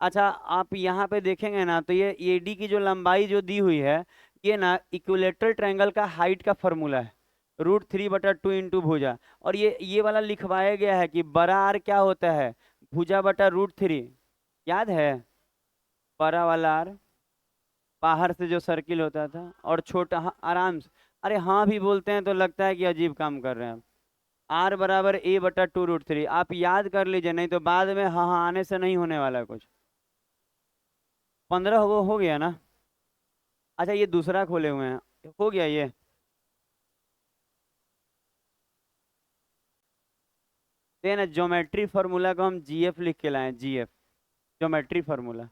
अच्छा, आप यहाँ पे देखेंगे ना तो ये एडी की जो लंबाई जो दी हुई है, ये ना इक्विलेटरल ट्रायंगल का हाइट का फॉर्मूला है, √3/2 इंटू भुजा। और ये वाला लिखवाया गया है कि बड़ा आर क्या होता है, भुजा बटा √3। याद है? बड़ा वाला आर बाहर से जो सर्किल होता था, और छोटा, हाँ, आराम से। अरे हाँ भी बोलते हैं तो लगता है कि अजीब काम कर रहे हैं आप। आर बराबर a/2√3, आप याद कर लीजिए, नहीं तो बाद में हाँ हाँ आने से नहीं होने वाला कुछ। 15 हो गया ना। अच्छा, ये दूसरा खोले हुए हैं, हो गया ये। ये ना ज्योमेट्री फार्मूला को हम जीएफ लिख के लाए, जीएफ, ज्योमेट्री फार्मूला।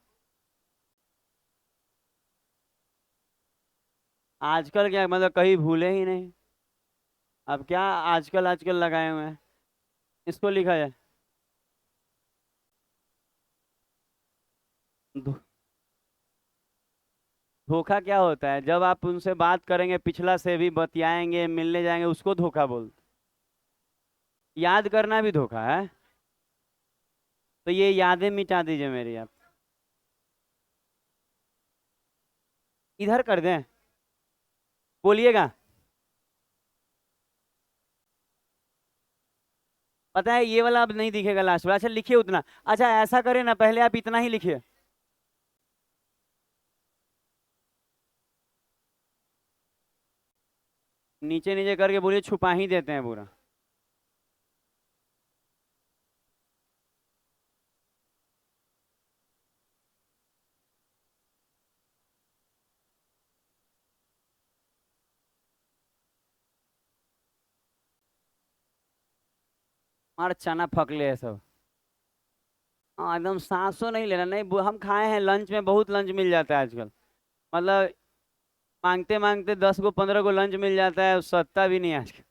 आजकल क्या मतलब कहीं भूले ही नहीं। अब क्या आजकल आजकल लगाए हुए हैं, इसको लिखा जाए। धो- धोखा क्या होता है, जब आप उनसे बात करेंगे, पिछला से भी बतियाएंगे, मिलने जाएंगे, उसको धोखा बोलते। याद करना भी धोखा है। तो ये यादें मिटा दीजिए मेरी आप। इधर कर दें, बोलिएगा। पता है ये वाला अब नहीं दिखेगा लास्ट वाला। अच्छा, लिखिए उतना। अच्छा, ऐसा करें ना, पहले आप इतना ही लिखिए। नीचे नीचे करके बोलिए, छुपा ही देते हैं पूरा। हमारा चना फकले है सब। हाँ, एकदम सांसों नहीं लेना, नहीं हम खाए हैं लंच में, बहुत लंच मिल जाता है आजकल। मतलब मांगते मांगते 10 को 15 को लंच मिल जाता है, सत्ता भी नहीं आजकल।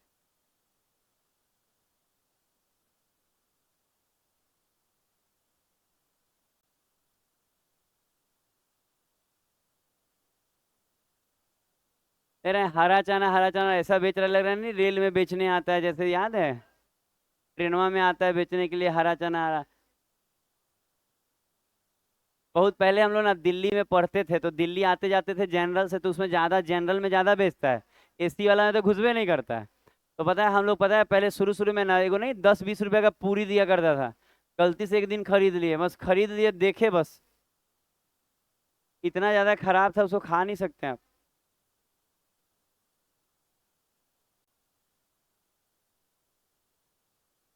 कह रहे हैं हरा चना ऐसा बेच रहा, लग रहा है नहीं रेल में बेचने आता है जैसे, याद है ट्रेनवा में आता है बेचने के लिए हरा चना हरा। बहुत पहले हम लोग ना दिल्ली में पढ़ते थे, तो दिल्ली आते जाते थे जनरल से, तो उसमें ज्यादा जनरल में ज्यादा बेचता है, एसी वाला में तो घुसबे नहीं करता है। तो पता है हम लोग, पता है पहले शुरू शुरू में ना एगो नहीं 10-20 रुपए का पूरी दिया करता था। गलती से एक दिन खरीद लिए, बस खरीद लिए, देखे बस, इतना ज्यादा खराब था उसको खा नहीं सकते आप।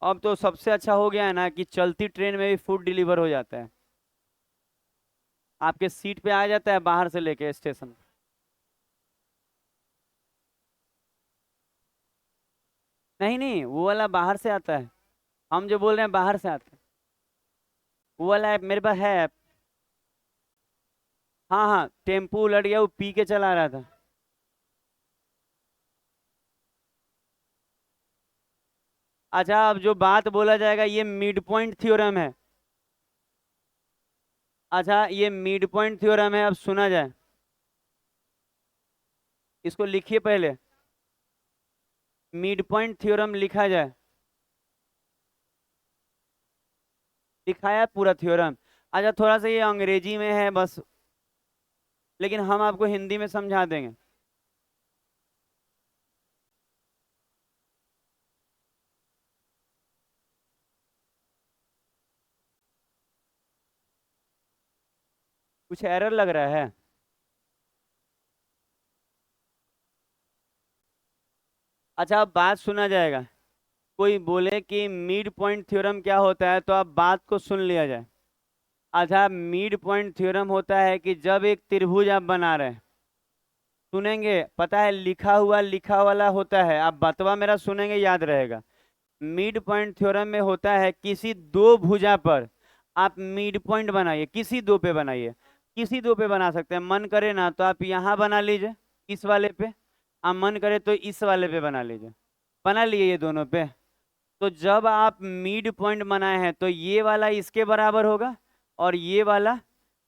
अब तो सबसे अच्छा हो गया है ना कि चलती ट्रेन में भी फूड डिलीवर हो जाता है, आपके सीट पे आ जाता है बाहर से लेके स्टेशन। नहीं नहीं, वो वाला बाहर से आता है, हम जो बोल रहे हैं बाहर से आता है। वो वाला ऐप मेरे पास है ऐप। हाँ हाँ, टेम्पू उलट गया, वो पी के चला रहा था। अच्छा, अब जो बात बोला जाएगा ये मिड पॉइंट थ्योरम है। अच्छा, ये मिड पॉइंट थ्योरम है, अब सुना जाए। इसको लिखिए पहले, मिड पॉइंट थ्योरम लिखा जाए। लिखाया पूरा थ्योरम। अच्छा, थोड़ा सा ये अंग्रेजी में है बस, लेकिन हम आपको हिंदी में समझा देंगे। कुछ एरर लग रहा है। अच्छा, अब बात सुना जाएगा। कोई बोले कि मिड पॉइंट थ्योरम क्या होता है, तो आप बात को सुन लिया जाए। अच्छा, मिड पॉइंट थ्योरम होता है कि जब एक त्रिभुज आप बना रहे हैं, सुनेंगे, पता है लिखा वाला होता है, आप बतवा मेरा सुनेंगे याद रहेगा। मिड पॉइंट थ्योरम में होता है किसी दो भुजा पर आप मिड पॉइंट बनाइए, किसी दो पे बनाइए। किसी दो पे बना सकते हैं, मन करे ना तो आप यहाँ बना लीजिए, इस वाले पे। आप मन करे तो इस वाले पे बना लीजिए। बना लिए ये दोनों पे। तो जब आप मिड पॉइंट बनाए हैं तो ये वाला इसके बराबर होगा, और ये वाला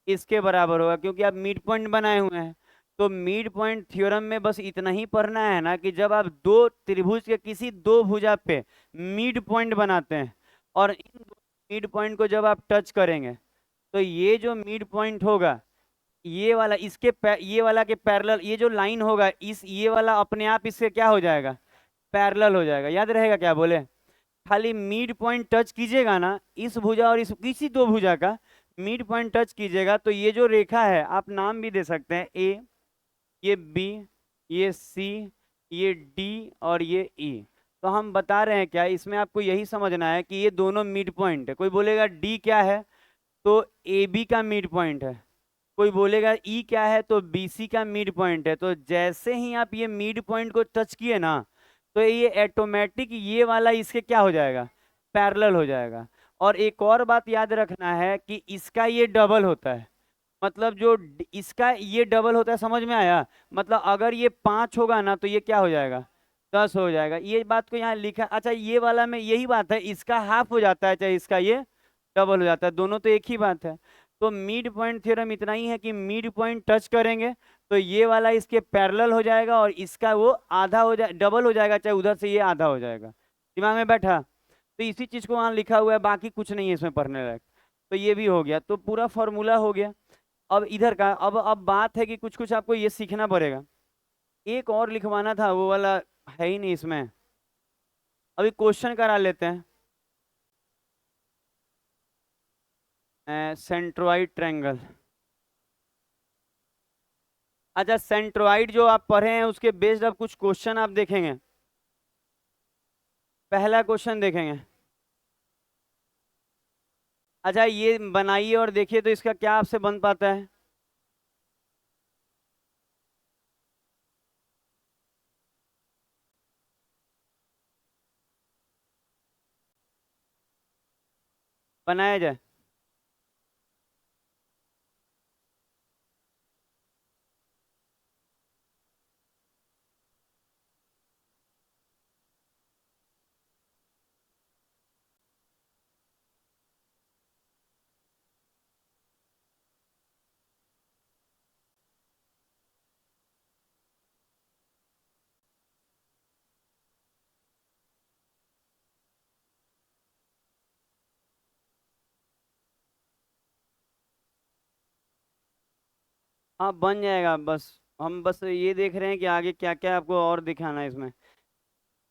इसके बराबर होगा, क्योंकि आप मिड पॉइंट बनाए हुए हैं। तो मिड पॉइंट थ्योरम में बस इतना ही पढ़ना है ना कि जब आप दो त्रिभुज के किसी दो भुजा पे मिड पॉइंट बनाते हैं, और इन मिड पॉइंट को जब आप टच करेंगे, तो ये जो मिड पॉइंट होगा, ये वाला ये वाला के पैरेलल, ये जो लाइन होगा, इस ये वाला अपने आप इससे क्या हो जाएगा, पैरेलल हो जाएगा। याद रहेगा क्या बोले, खाली मिड पॉइंट टच कीजिएगा ना, इस भुजा और इस किसी दो भुजा का मिड पॉइंट टच कीजिएगा, तो ये जो रेखा है, आप नाम भी दे सकते हैं, ए, ये बी, ये सी, ये डी, और ये ई। तो हम बता रहे हैं क्या, इसमें आपको यही समझना है कि ये दोनों मिड पॉइंट है। कोई बोलेगा डी क्या है, तो ए बी का मिड पॉइंट है। कोई बोलेगा ई क्या है, तो बी सी का मिड पॉइंट है। तो जैसे ही आप ये मिड पॉइंट को टच किए ना, तो ये ऑटोमेटिक ये वाला इसके क्या हो जाएगा, पैरेलल हो जाएगा। और एक और बात याद रखना है कि इसका ये डबल होता है, मतलब इसका ये डबल होता है, समझ में आया। मतलब अगर ये 5 होगा ना, तो ये क्या हो जाएगा, 10 हो जाएगा। ये बात को यहाँ लिखा, अच्छा ये वाला में यही बात है, इसका हाफ हो जाता है चाहे इसका ये डबल हो जाता है, दोनों तो एक ही बात है। तो मिड पॉइंट थ्योरम इतना ही है कि मिड पॉइंट टच करेंगे तो ये वाला इसके पैरेलल हो जाएगा, और इसका वो आधा हो जाए, डबल हो जाएगा, चाहे उधर से ये आधा हो जाएगा। दिमाग में बैठा। तो इसी चीज को वहां लिखा हुआ है, बाकी कुछ नहीं है इसमें पढ़ने लायक। तो ये भी हो गया, तो पूरा फॉर्मूला हो गया। अब इधर का, अब बात है कि कुछ कुछ आपको ये सीखना पड़ेगा। एक और लिखवाना था, वो वाला है ही नहीं इसमें। अभी क्वेश्चन करा लेते हैं। Centroid triangle. अच्छा, सेंट्रोइड जो आप पढ़े हैं उसके बेस्ड अब कुछ क्वेश्चन आप देखेंगे। पहला क्वेश्चन देखेंगे। अच्छा, ये बनाइए और देखिए तो इसका क्या आपसे बन पाता है। बनाया जाए। हाँ बन जाएगा, बस हम बस ये देख रहे हैं कि आगे क्या क्या आपको और दिखाना है इसमें।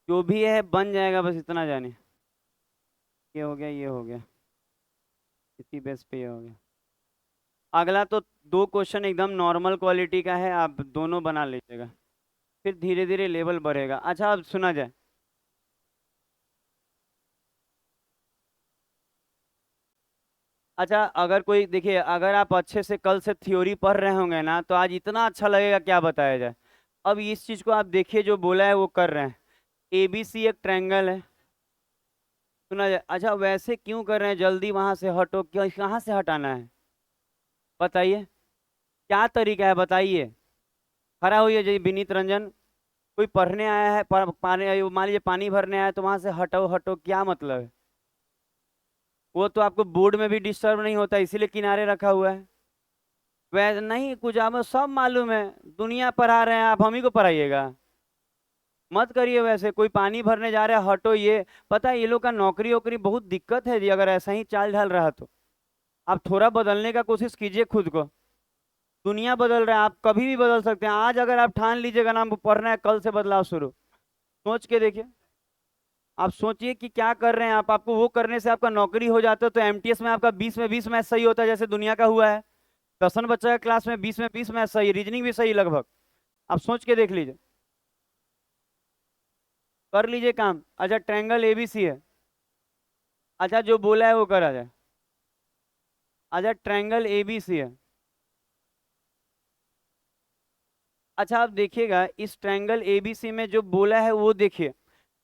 जो भी है बन जाएगा, बस इतना जाने। ये हो गया, ये हो गया, इसी बेस पे ये हो गया। अगला तो दो क्वेश्चन एकदम नॉर्मल क्वालिटी का है, आप दोनों बना लीजिएगा, फिर धीरे धीरे लेवल बढ़ेगा। अच्छा अब सुना जाए। अच्छा अगर कोई देखिए, अगर आप अच्छे से कल से थ्योरी पढ़ रहे होंगे ना, तो आज इतना अच्छा लगेगा क्या बताया जाए। अब इस चीज को आप देखिए, जो बोला है वो कर रहे हैं। एबीसी एक ट्रायंगल है, सुना जाए। अच्छा वैसे क्यों कर रहे हैं, जल्दी वहां से हटो, क्या कहाँ से हटाना है बताइए, क्या तरीका है बताइए। खड़ा होइए जी विनीत रंजन। कोई पढ़ने आया है, पानी मान लीजिए पानी भरने आया है, तो वहां से हटो हटो क्या मतलब है। वो तो आपको बोर्ड में भी डिस्टर्ब नहीं होता, इसीलिए किनारे रखा हुआ है। वैसे नहीं, कुछ आपको सब मालूम है, दुनिया पढ़ा रहे हैं, आप हम ही को पढ़ाइएगा। मत करिए वैसे, कोई पानी भरने जा रहा है हटो, ये पता है ये लोग का नौकरी वोकरी बहुत दिक्कत है जी, अगर ऐसा ही चाल ढाल रहा तो। आप थोड़ा बदलने का कोशिश कीजिए खुद को। दुनिया बदल रहा है, आप कभी भी बदल सकते हैं। आज अगर आप ठान लीजिएगा ना हमको पढ़ना है, कल से बदलाव शुरू। सोच के देखिए, आप सोचिए कि क्या कर रहे हैं आप, आपको वो करने से आपका नौकरी हो जाता है, तो एमटीएस में आपका 20 में 20 मैथ सही होता है, जैसे दुनिया का हुआ है। दसन बच्चा का क्लास में 20 में 20 मैथ सही, रीजनिंग भी सही लगभग। आप सोच के देख लीजिए, कर लीजिए काम। अच्छा ट्रायंगल एबीसी है। अच्छा जो बोला है वो करा जाए। अच्छा ट्रायंगल एबीसी है। अच्छा आप देखिएगा, इस ट्रायंगल एबीसी में जो बोला है वो देखिए।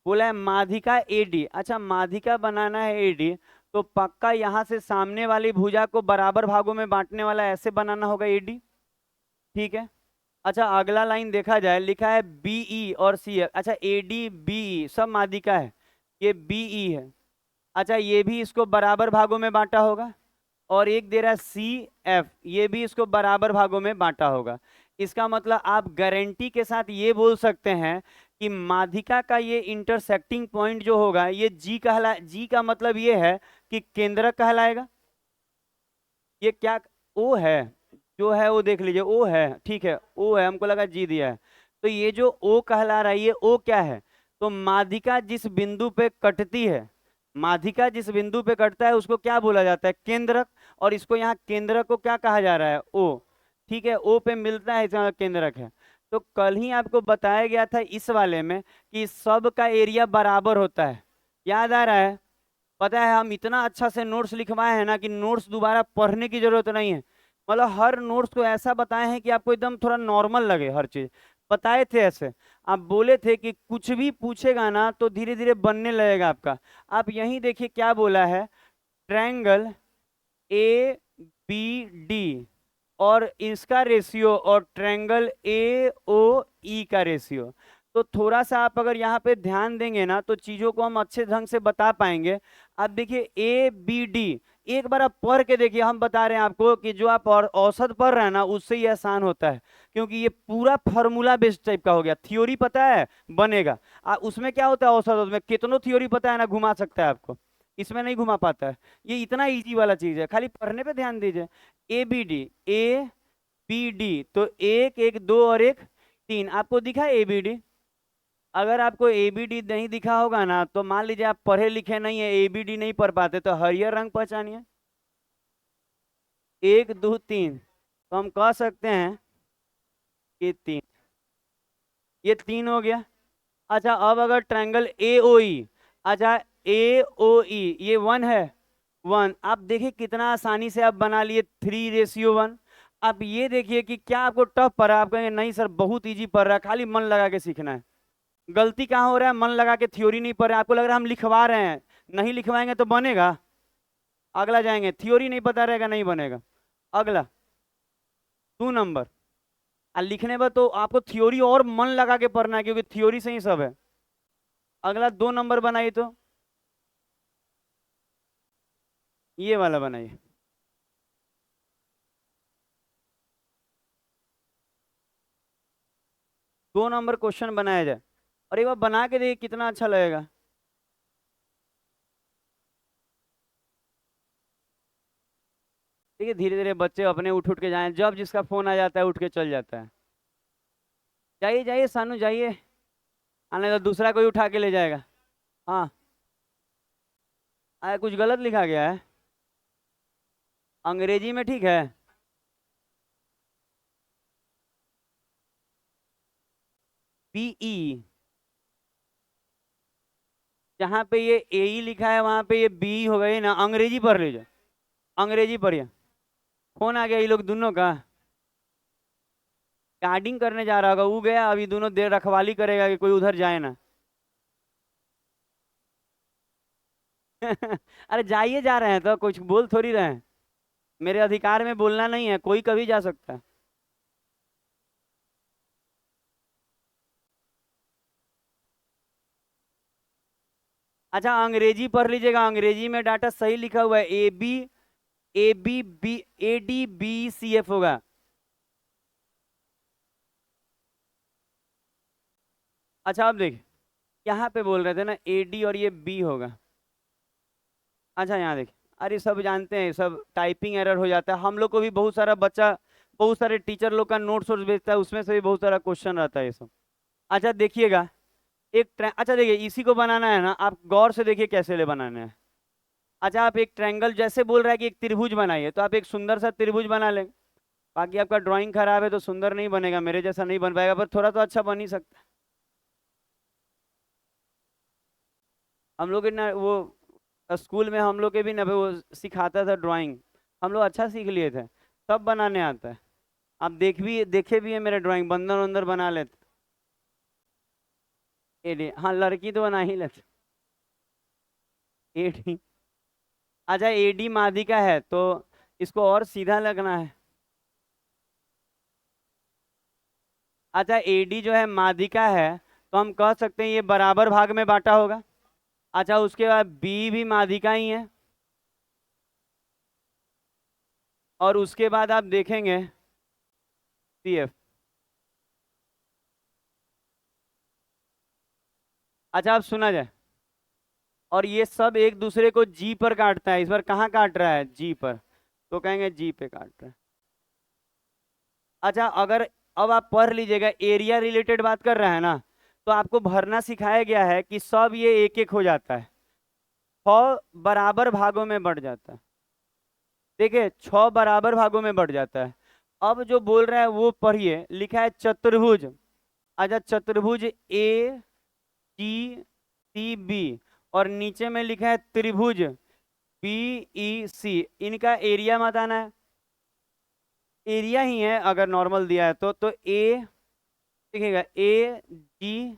बोला है माध्यिका एडी। अच्छा माध्यिका बनाना है एडी, तो पक्का यहाँ से सामने वाली भुजा को बराबर भागों में बांटने वाला ऐसे बनाना होगा एडी। ठीक है। अच्छा अगला लाइन देखा जाए, लिखा है बीई और सी है। अच्छा एडी बीई सब माध्यिका है, ये बीई है। अच्छा ये भी इसको बराबर भागों में बांटा होगा, और एक दे रहा है सी एफ, ये भी इसको बराबर भागों में बांटा होगा। इसका मतलब आप गारंटी के साथ ये बोल सकते हैं कि माध्यिका का ये इंटरसेक्टिंग पॉइंट जो होगा ये जी कहला, जी का मतलब ये है कि केंद्रक कहलाएगा। ये क्या, ओ है, जो है वो देख लीजिए, ओ है, ठीक है ओ है, हमको लगा जी दिया है। तो ये जो ओ कहला रहा है, ये ओ क्या है, तो माध्यिका जिस बिंदु पे कटती है, माध्यिका जिस बिंदु पे कटता है उसको क्या बोला जाता है, केंद्रक। और इसको यहाँ केंद्रक को क्या कहा जा रहा है, ओ। ठीक है, ओ पे मिलता है, इसका केंद्रक है। तो कल ही आपको बताया गया था इस वाले में कि सब का एरिया बराबर होता है, याद आ रहा है। पता है हम इतना अच्छा से नोट्स लिखवाए हैं ना कि नोट्स दोबारा पढ़ने की जरूरत नहीं है। मतलब हर नोट्स को ऐसा बताए हैं कि आपको एकदम थोड़ा नॉर्मल लगे हर चीज। बताए थे ऐसे, आप बोले थे कि कुछ भी पूछेगा ना तो धीरे धीरे बनने लगेगा आपका। आप यहीं देखिए क्या बोला है, ट्रायंगल ए बी डी और इसका रेशियो, और ट्रायंगल ए ओ ई का रेशियो। तो थोड़ा सा आप अगर यहाँ पे ध्यान देंगे ना तो चीजों को हम अच्छे ढंग से बता पाएंगे। आप देखिए ए बी डी, एक बार आप पढ़ के देखिए, हम बता रहे हैं आपको कि जो आप औसत पढ़ रहे हैं ना उससे ही आसान होता है, क्योंकि ये पूरा फार्मूला बेस्ड टाइप का हो गया। थ्योरी पता है बनेगा, उसमें क्या होता है औसत, उसमें कितनों थ्योरी पता है ना घुमा सकता है आपको, इसमें नहीं घुमा पाता है। ये इतना इजी वाला चीज है, खाली पढ़ने पे ध्यान दीजिए। A B D, A B D, तो एक एक दो और एक तीन, आपको दिखा ए बी डी। अगर आपको ए बी डी नहीं दिखा होगा ना, तो मान लीजिए आप पढ़े लिखे नहीं है, ए बी डी नहीं पढ़ पाते, तो हरियर रंग पहचानिए, एक दो तीन, तो हम कह सकते हैं कि तीन, ये तीन हो गया। अच्छा अब अगर ट्रायंगल ए ओ ई, अच्छा ए ओ ई ये वन है, वन। आप देखिए कितना आसानी से आप बना लिए 3:1। आप ये देखिए कि क्या आपको टफ पड़ रहा है, आप कहेंगे नहीं सर बहुत इजी पड़ रहा है, खाली मन लगा के सीखना है। गलती कहाँ हो रहा है, मन लगा के थ्योरी नहीं पढ़ रहे हैं, आपको लग रहा है हम लिखवा रहे हैं। नहीं लिखवाएंगे तो बनेगा। अगला जाएंगे, थ्योरी नहीं पता रहेगा नहीं बनेगा। अगला 2 नंबर, लिखने में तो आपको थ्योरी और मन लगा के पढ़ना है, क्योंकि थ्योरी से ही सब है। अगला 2 नंबर बनाइए, तो ये वाला बनाइए। 2 नंबर क्वेश्चन बनाया जाए, और एक बार बना के देखिए कितना अच्छा लगेगा। तो ठीक है, धीरे धीरे बच्चे अपने उठ उठ के जाएं, जब जिसका फोन आ जाता है उठ के चल जाता है। जाइए जाइए सानू जाइए, आने तो दूसरा कोई उठा के ले जाएगा। हाँ। कुछ गलत लिखा गया है अंग्रेजी में, ठीक है। पीई, जहाँ पे ये ए लिखा है वहां पे ये बी हो गई ना, अंग्रेजी पढ़ लीजिए, अंग्रेजी पढ़िए। फोन आ गया ये लोग दोनों का, गार्डिंग करने जा रहा होगा, वो गया, अभी दोनों देर रखवाली करेगा कि कोई उधर जाए ना। अरे जाइए, जा रहे हैं तो कुछ बोल थोड़ी रहे हैं, मेरे अधिकार में बोलना नहीं है, कोई कभी जा सकता है। अच्छा अंग्रेजी पढ़ लीजिएगा, अंग्रेजी में डाटा सही लिखा हुआ है, A B A D B C F होगा। अच्छा आप देखिए, यहाँ पे बोल रहे थे ना ए डी और ये बी होगा। अच्छा यहाँ देखिए, अरे सब जानते हैं, सब टाइपिंग एरर हो जाता है, हम लोग को भी बहुत सारा बच्चा, बहुत सारे टीचर लोग का नोट्स वोट्स भेजता है, उसमें से भी बहुत सारा क्वेश्चन रहता है ये सब। अच्छा देखिएगा, अच्छा देखिए, इसी को बनाना है ना, आप गौर से देखिए कैसे ले बनाने हैं। अच्छा आप एक ट्रायंगल, जैसे बोल रहा है कि एक त्रिभुज बनाइए, तो आप एक सुंदर सा त्रिभुज बना लें। बाकी आपका ड्राइंग खराब है तो सुंदर नहीं बनेगा, मेरे जैसा नहीं बन पाएगा, पर थोड़ा तो अच्छा बन ही सकता है। हम लोग के ना वो स्कूल में हम लोग के भी ना वो सिखाता था ड्राइंग, हम लोग अच्छा सीख लिए थे, सब बनाने आता है। आप देखे भी है मेरे ड्राइंग, बंदर वंदर बना लेते। एडी, हाँ लड़की तो बना ही लेते। एडी, अच्छा एडी माध्यिका है तो इसको और सीधा लगना है। अच्छा एडी जो है माध्यिका है, तो हम कह सकते हैं ये बराबर भाग में बांटा होगा। अच्छा उसके बाद बी भी माध्यिका ही है, और उसके बाद आप देखेंगे सी एफ। अच्छा आप सुना जाए, और ये सब एक दूसरे को जी पर काटता है, इस बार कहाँ काट रहा है, जी पर, तो कहेंगे जी पे काट रहा है। अच्छा अगर अब आप पढ़ लीजिएगा, एरिया रिलेटेड बात कर रहा है ना, तो आपको भरना सिखाया गया है कि सब ये एक एक हो जाता है, 6 बराबर भागों में बढ़ जाता है। देखिए 6 बराबर भागों में बढ़ जाता है। अब जो बोल रहा है वो पढ़िए, लिखा है चतुर्भुज। अच्छा चतुर्भुज ए सी सी बी, और नीचे में लिखा है त्रिभुज बी ई सी, इनका एरिया बताना है। एरिया ही है अगर नॉर्मल दिया है तो ए लिखेगा, ए जी,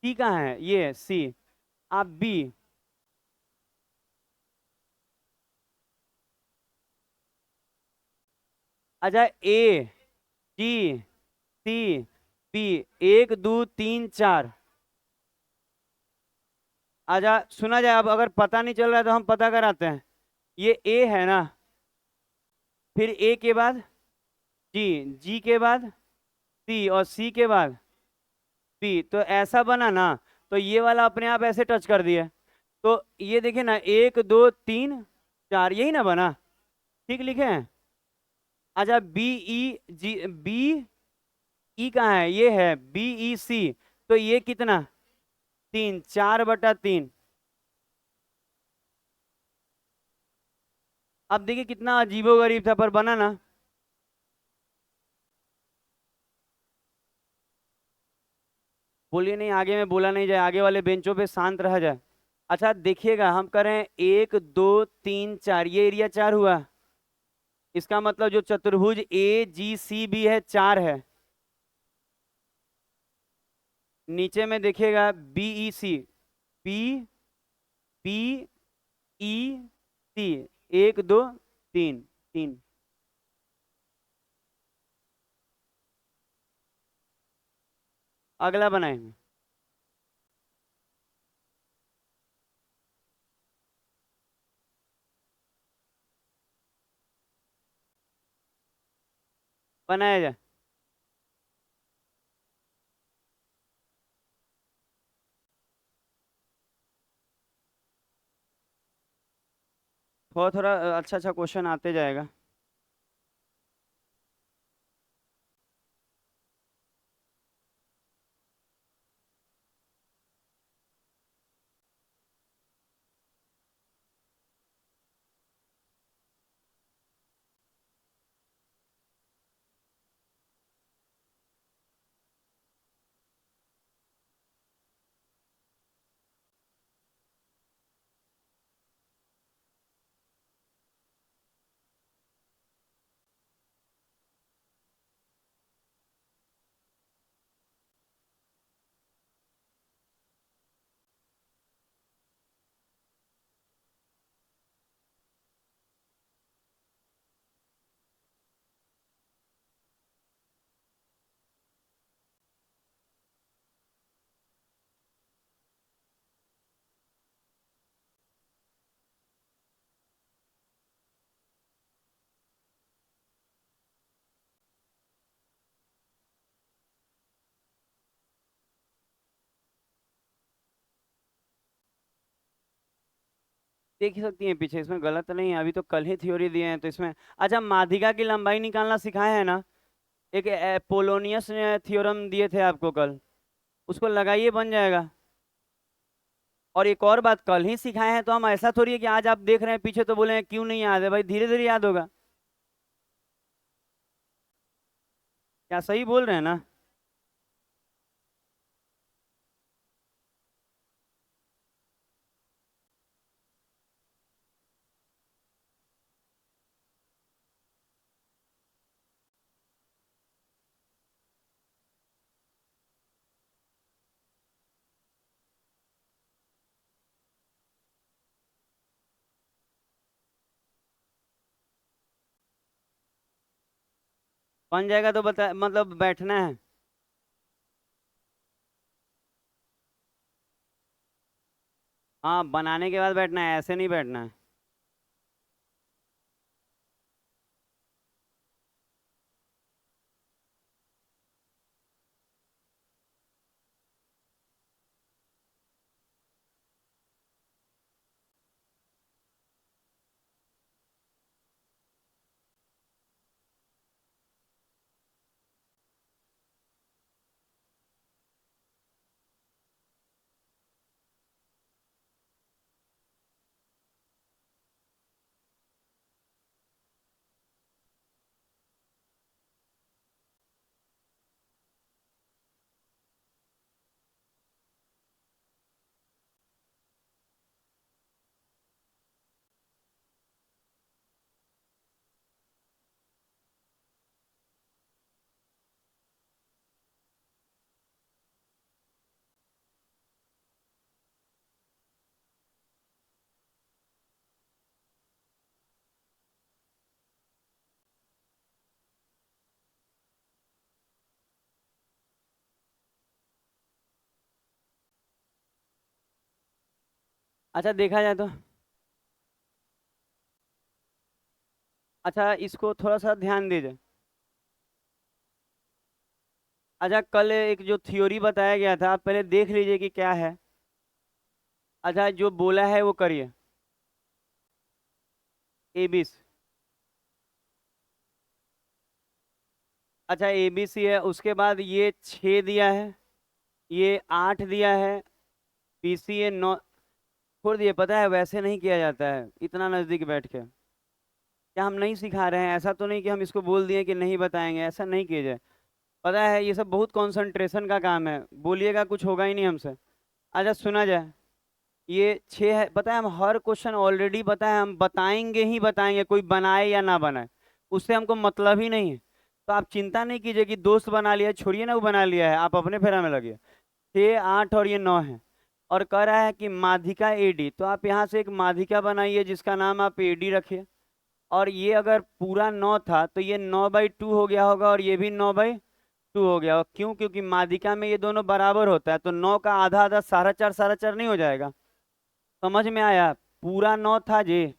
सी कहाँ है, ये सी, आप बी। अच्छा ए जी सी बी, 1 2 3 4। अच्छा सुना जाए, अब अगर पता नहीं चल रहा है तो हम पता कराते हैं। ये ए है ना, फिर ए के बाद जी, जी के बाद सी, और सी के बाद बी, तो ऐसा बना ना, तो ये वाला अपने आप ऐसे टच कर दिया, तो ये देखिए ना 1 2 3 4, यही ना बना, ठीक लिखे हैं। अच्छा बी ई जी, बी ई कहाँ है, ये है बी ई सी, तो ये कितना, 3, 4/3। अब देखिए कितना अजीबोगरीब था, पर बना ना। बोलिए नहीं, आगे में बोला नहीं जाए, आगे वाले बेंचों पे शांत रहा जाए। अच्छा देखिएगा, हम करें 1 2 3 4, ये एरिया 4 हुआ, इसका मतलब जो चतुर्भुज ए जी सी बी है 4 है। नीचे में देखिएगा बी ई सी, बी बी ई सी, 1 2 3 3। अगला बनाएंगे। बनाया जाए। थोड़ा थोड़ा अच्छा अच्छा क्वेश्चन आते जाएगा। देख ही सकती हैं पीछे, इसमें गलत नहीं है, अभी तो कल ही थ्योरी दिए हैं तो इसमें। अच्छा, माध्यिका की लंबाई निकालना सिखाए हैं ना, एक पोलोनियस ने थ्योरम दिए थे आपको कल, उसको लगाइए बन जाएगा। और एक और बात, कल ही सिखाए हैं तो हम ऐसा थोड़ी है कि आज आप देख रहे हैं पीछे तो बोले क्यों नहीं याद है, भाई धीरे धीरे याद होगा। क्या सही बोल रहे हैं ना? बन जाएगा तो बता, मतलब बैठना है। हाँ, बनाने के बाद बैठना है, ऐसे नहीं बैठना है। अच्छा, देखा जाए तो, अच्छा इसको थोड़ा सा ध्यान दीजिए। अच्छा, कल एक जो थ्योरी बताया गया था, आप पहले देख लीजिए कि क्या है। अच्छा, जो बोला है वो करिए। एबीसी। अच्छा, एबीसी है, उसके बाद ये 6 दिया है, ये 8 दिया है, बीसी ये 9 छोड़ दिए। पता है वैसे नहीं किया जाता है इतना नजदीक बैठ के। क्या हम नहीं सिखा रहे हैं? ऐसा तो नहीं कि हम इसको बोल दिए कि नहीं बताएंगे, ऐसा नहीं किया जाए। पता है ये सब बहुत कंसंट्रेशन का काम है, बोलिएगा कुछ होगा ही नहीं हमसे। अच्छा, सुना जाए। ये 6 है, पता है हम हर क्वेश्चन ऑलरेडी पता है, हम बताएंगे ही बताएंगे, कोई बनाए या ना बनाए उससे हमको मतलब ही नहीं है। तो आप चिंता नहीं कीजिए कि दोस्त बना लिया है, छोड़िए ना, वो बना लिया है, आप अपने फेरा में लगिए। 6, 8 और ये 9 है। और कह रहा है कि माध्यिका एडी, तो आप यहाँ से एक माध्यिका बनाइए जिसका नाम आप एडी रखिए। और ये अगर पूरा 9 था तो ये 9/2 हो गया होगा, और ये भी 9/2 हो गया होगा। क्यों? क्योंकि माध्यिका में ये दोनों बराबर होता है, तो 9 का आधा आधा सारा चार नहीं हो जाएगा? समझ में आया? पूरा 9 था जी,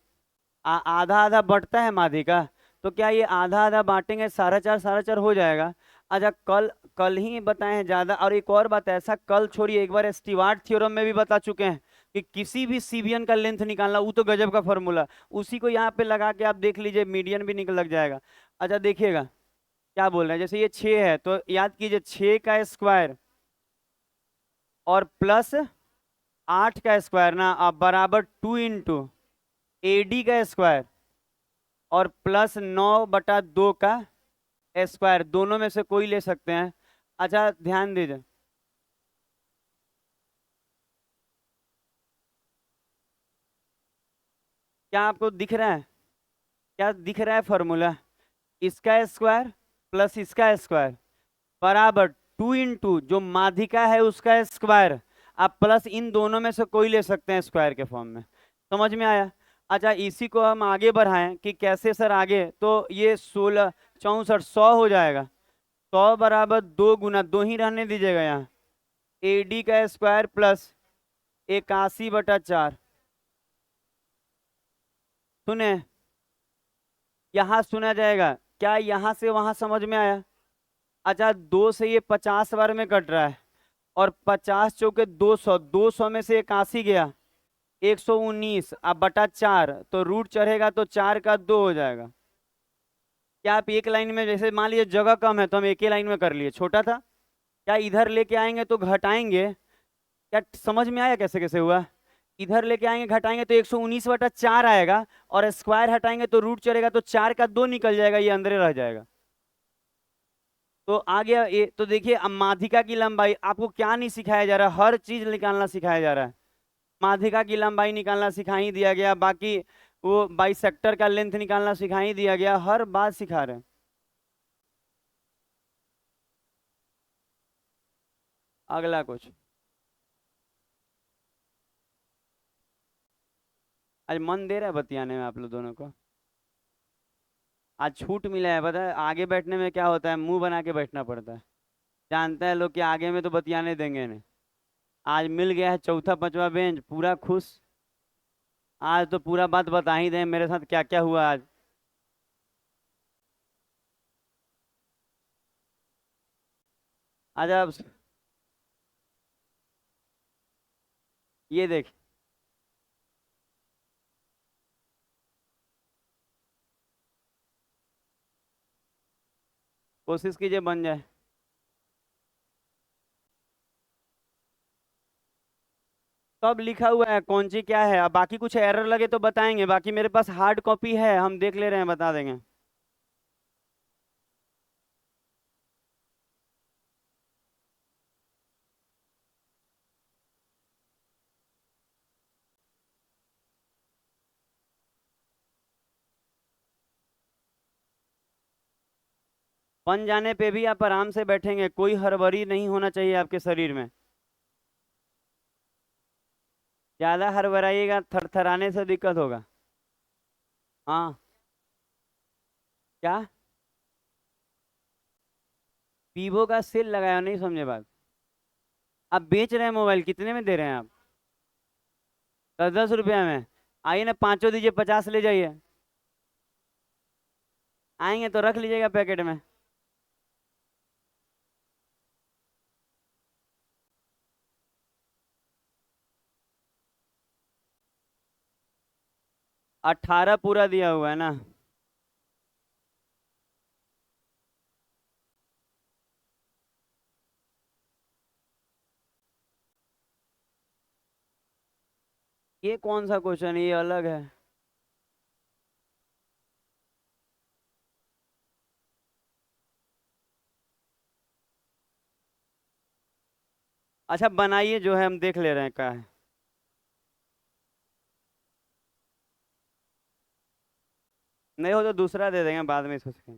आधा आधा बढ़ता है माध्यिका, तो क्या ये आधा आधा बांटेंगे, सारा चार हो जाएगा। अच्छा, कल कल ही बताए हैं ज्यादा। और एक और बात, ऐसा कल छोड़िए, एक बार स्टीवार्ट थ्योरम में भी बता चुके हैं कि किसी भी सीबियन का लेंथ निकालना, वो तो गजब का फॉर्मूला, उसी को यहाँ पे लगा के आप देख लीजिए, मीडियन भी निकल लग जाएगा। अच्छा, देखिएगा क्या बोल रहे हैं। जैसे ये 6 है तो याद कीजिए, 6 का स्क्वायर और प्लस 8 का स्क्वायर ना, अब बराबर 2 इंटू एडी का स्क्वायर और प्लस 9/2 का स्क्वायर, दोनों में से कोई ले सकते हैं। अच्छा, ध्यान दीजिए। क्या आपको दिख रहा है? क्या दिख रहा है फॉर्मूला? इसका स्क्वायर प्लस इसका स्क्वायर बराबर 2 इंटू जो माध्यिका है उसका स्क्वायर, आप प्लस इन दोनों में से कोई ले सकते हैं स्क्वायर के फॉर्म में। समझ में आया? अच्छा, इसी को हम आगे बढ़ाएं कि कैसे सर आगे, तो ये 16 64 100 हो जाएगा। 100 बराबर 2 ही रहने दीजिएगा यहाँ, एडी का स्क्वायर प्लस 81/4। सुने, यहाँ सुना जाएगा क्या? यहाँ से वहां समझ में आया? अच्छा, 2 से ये 50 बार में कट रहा है, और 50 चौके 200, 200 में से 81 गया, 119 अब बटा 4, तो रूट चढ़ेगा तो 4 का 2 हो जाएगा। क्या आप एक लाइन में, जैसे मान लीजिए जगह कम है तो हम एक ही लाइन में कर लिए, छोटा था, क्या इधर लेके आएंगे तो घटाएंगे, क्या समझ में आया कैसे कैसे हुआ? इधर लेके आएंगे घटाएंगे तो 119/4 आएगा, और स्क्वायर हटाएंगे तो रूट चलेगा तो 4 का 2 निकल जाएगा, ये अंदर रह जाएगा। तो आ गया ये। तो देखिए अब माध्यिका की लंबाई आपको क्या नहीं सिखाया जा रहा, हर चीज निकालना सिखाया जा रहा है। माध्यिका की लंबाई निकालना सिखा ही दिया गया, बाकी वो बाइसेक्टर का लेंथ निकालना सिखा ही दिया गया, हर बात सिखा रहे हैं। अगला कुछ। आज मन दे रहा है बतियाने में आप लोग दोनों को? आज छूट मिला है, पता है आगे बैठने में क्या होता है, मुंह बना के बैठना पड़ता है। जानते हैं लोग कि आगे में तो बतियाने देंगे नहीं। आज मिल गया है चौथा पांचवा बेंच, पूरा खुश। आज तो पूरा बात बता ही दें मेरे साथ क्या क्या हुआ आज। आज आप ये देख, कोशिश कीजिए बन जाए। सब लिखा हुआ है, कौन सी क्या है, अब बाकी कुछ एरर लगे तो बताएंगे, बाकी मेरे पास हार्ड कॉपी है, हम देख ले रहे हैं, बता देंगे। बन जाने पे भी आप आराम से बैठेंगे, कोई हड़बड़ी नहीं होना चाहिए आपके शरीर में। ज्यादा हड़बड़ाइएगा, थरथराने से दिक्कत होगा। हाँ। क्या? वीवो का सेल लगाया, नहीं समझे बात। आप बेच रहे हैं मोबाइल, कितने में दे रहे हैं आप? 10-10 रुपया में। आइए ना, पांचों दीजिए, 50 ले जाइए। आएंगे तो रख लीजिएगा पैकेट में। 18 पूरा दिया हुआ है ना? ये कौन सा क्वेश्चन है, ये अलग है। अच्छा बनाइए, जो है हम देख ले रहे हैं क्या है। नहीं हो तो दूसरा दे देंगे, बाद में सोच के।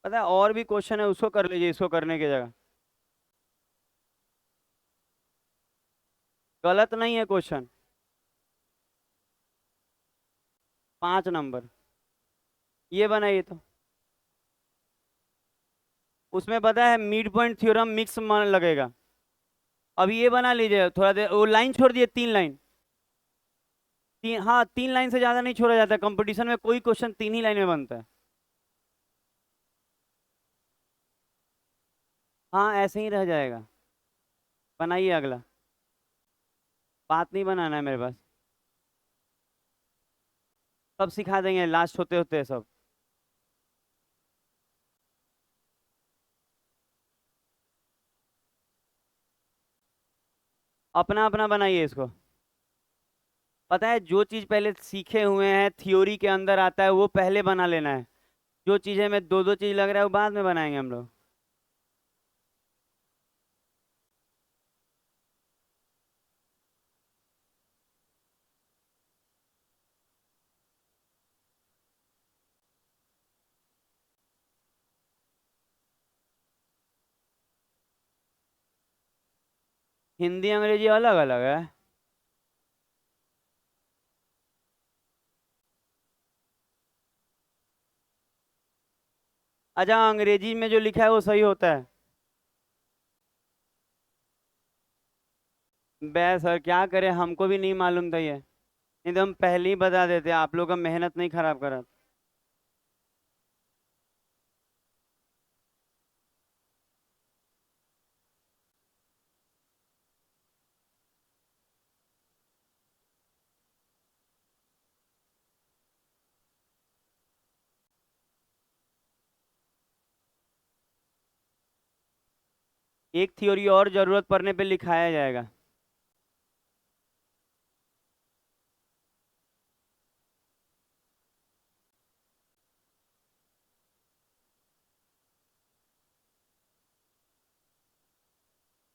पता है और भी क्वेश्चन है, उसको कर लीजिए इसको करने की जगह। गलत नहीं है क्वेश्चन। 5 नंबर। ये बनाइए तो। उसमें पता है मिड पॉइंट थ्योरम मिक्स मान लगेगा। अभी ये बना लीजिए, थोड़ा देर वो लाइन छोड़ दिए, 3 लाइन। तीन, हाँ 3 लाइन से ज्यादा नहीं छोड़ा जाता कंपटीशन में, कोई क्वेश्चन 3 ही लाइन में बनता है। हाँ ऐसे ही रह जाएगा। बनाइए अगला। बात नहीं बनाना है मेरे पास। सब सिखा देंगे लास्ट होते होते सब। अपना अपना बनाइए इसको। पता है जो चीज पहले सीखे हुए हैं थ्योरी के अंदर आता है वो पहले बना लेना है। जो चीजें में दो दो चीज लग रहा है वो बाद में बनाएंगे हम लोग। हिंदी अंग्रेजी अलग अलग है। अच्छा अंग्रेजी में जो लिखा है वो सही होता है? बे सर क्या करें, हमको भी नहीं मालूम था ये। नहीं तो हम पहले ही बता देते, आप लोग का मेहनत नहीं खराब करा। एक थ्योरी और जरूरत पड़ने पे लिखाया जाएगा।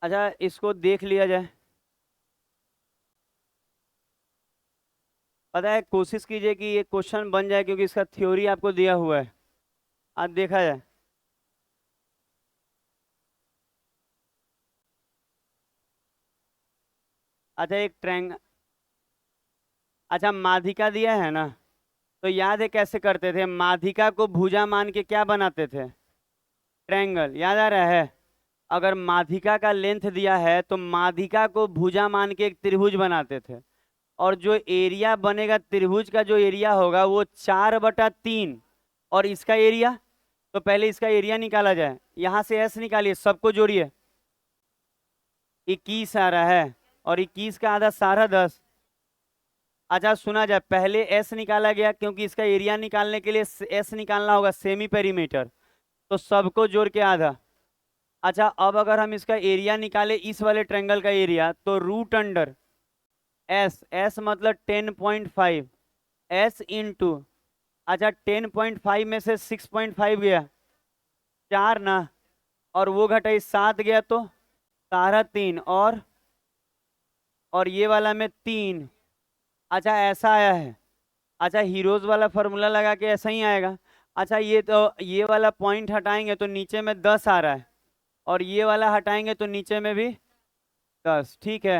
अच्छा, इसको देख लिया जाए। पता है, कोशिश कीजिए कि ये क्वेश्चन बन जाए, क्योंकि इसका थ्योरी आपको दिया हुआ है। आज देखा जाए। अच्छा, एक ट्रैंग अच्छा, माधिका दिया है ना, तो याद है कैसे करते थे? माधिका को भुजा मान के क्या बनाते थे? ट्रायंगल, याद आ रहा है? अगर माधिका का लेंथ दिया है तो माधिका को भुजा मान के एक त्रिभुज बनाते थे। और जो एरिया बनेगा त्रिभुज का, जो एरिया होगा वो 4/3। और इसका एरिया, तो पहले इसका एरिया निकाला जाए। यहां से एस निकालिए, सबको जोड़िए। 21 आ रहा है, और 21 का आधा 10.5। अच्छा, सुना जाए, पहले एस निकाला गया क्योंकि इसका एरिया निकालने के लिए एस निकालना होगा, सेमी पेरीमीटर। तो सबको जोड़ के आधा। अच्छा, अब अगर हम इसका एरिया निकाले, इस वाले ट्रायंगल का एरिया, तो रूट अंडर एस, एस मतलब 10.5, एस इंटू, अच्छा 10.5 में से 6.5 गया, 4 ना, और वो घटाई 7 गया तो 3.5, और ये वाला में 3। अच्छा, ऐसा आया है। अच्छा, हीरोज वाला फॉर्मूला लगा के ऐसा ही आएगा। अच्छा, ये तो ये वाला पॉइंट हटाएंगे तो नीचे में 10 आ रहा है, और ये वाला हटाएंगे तो नीचे में भी 10। ठीक है।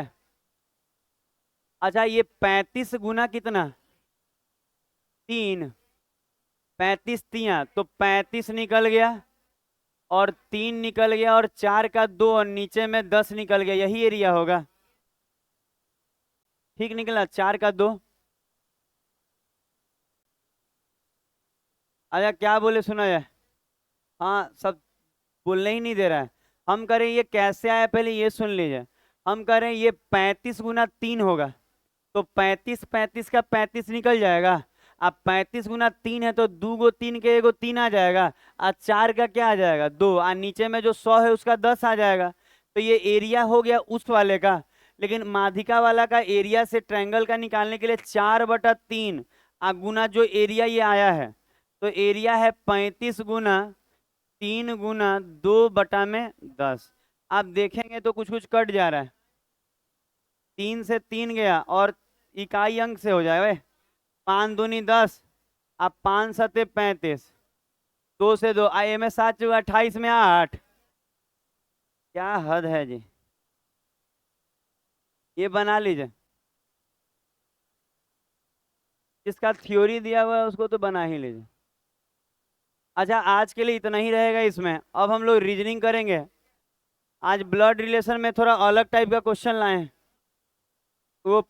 अच्छा, ये 35 गुना कितना? 3। 35 तिया तो 35 निकल गया, और 3 निकल गया, और 4 का 2, और नीचे में 10 निकल गया। यही एरिया होगा। ठीक निकला, 4 का 2। अच्छा, क्या बोले, सुना जाए? हाँ, सब बोलने ही नहीं दे रहा है। हम करें ये कैसे आया, पहले ये सुन लीजिए। हम करें ये 35 गुना 3 होगा, तो 35, 35 का 35 निकल जाएगा। अब 35 गुना 3 है तो 2 गो 3 के एगो 3 आ जाएगा। और 4 का क्या आ जाएगा? 2। और नीचे में जो 100 है उसका 10 आ जाएगा। तो ये एरिया हो गया उस वाले का। लेकिन माधिका वाला का एरिया से ट्रायंगल का निकालने के लिए 4/3 गुना जो एरिया ये आया है, तो एरिया है 35 गुना 3 गुना 2/10। आप देखेंगे तो कुछ कुछ कट जा रहा है। 3 से 3 गया, और इकाई अंक से हो जाए। 5 दूनी 10, अब 5 सते 35, 2 से 2 आई में 7 चुका 28 में 8। क्या हद है जी। ये बना लीजिए, जिसका थ्योरी दिया हुआ है उसको तो बना ही लीजिए। अच्छा, आज के लिए इतना ही रहेगा इसमें। अब हम लोग रीजनिंग करेंगे। आज ब्लड रिलेशन में थोड़ा अलग टाइप का क्वेश्चन लाए हैं। वो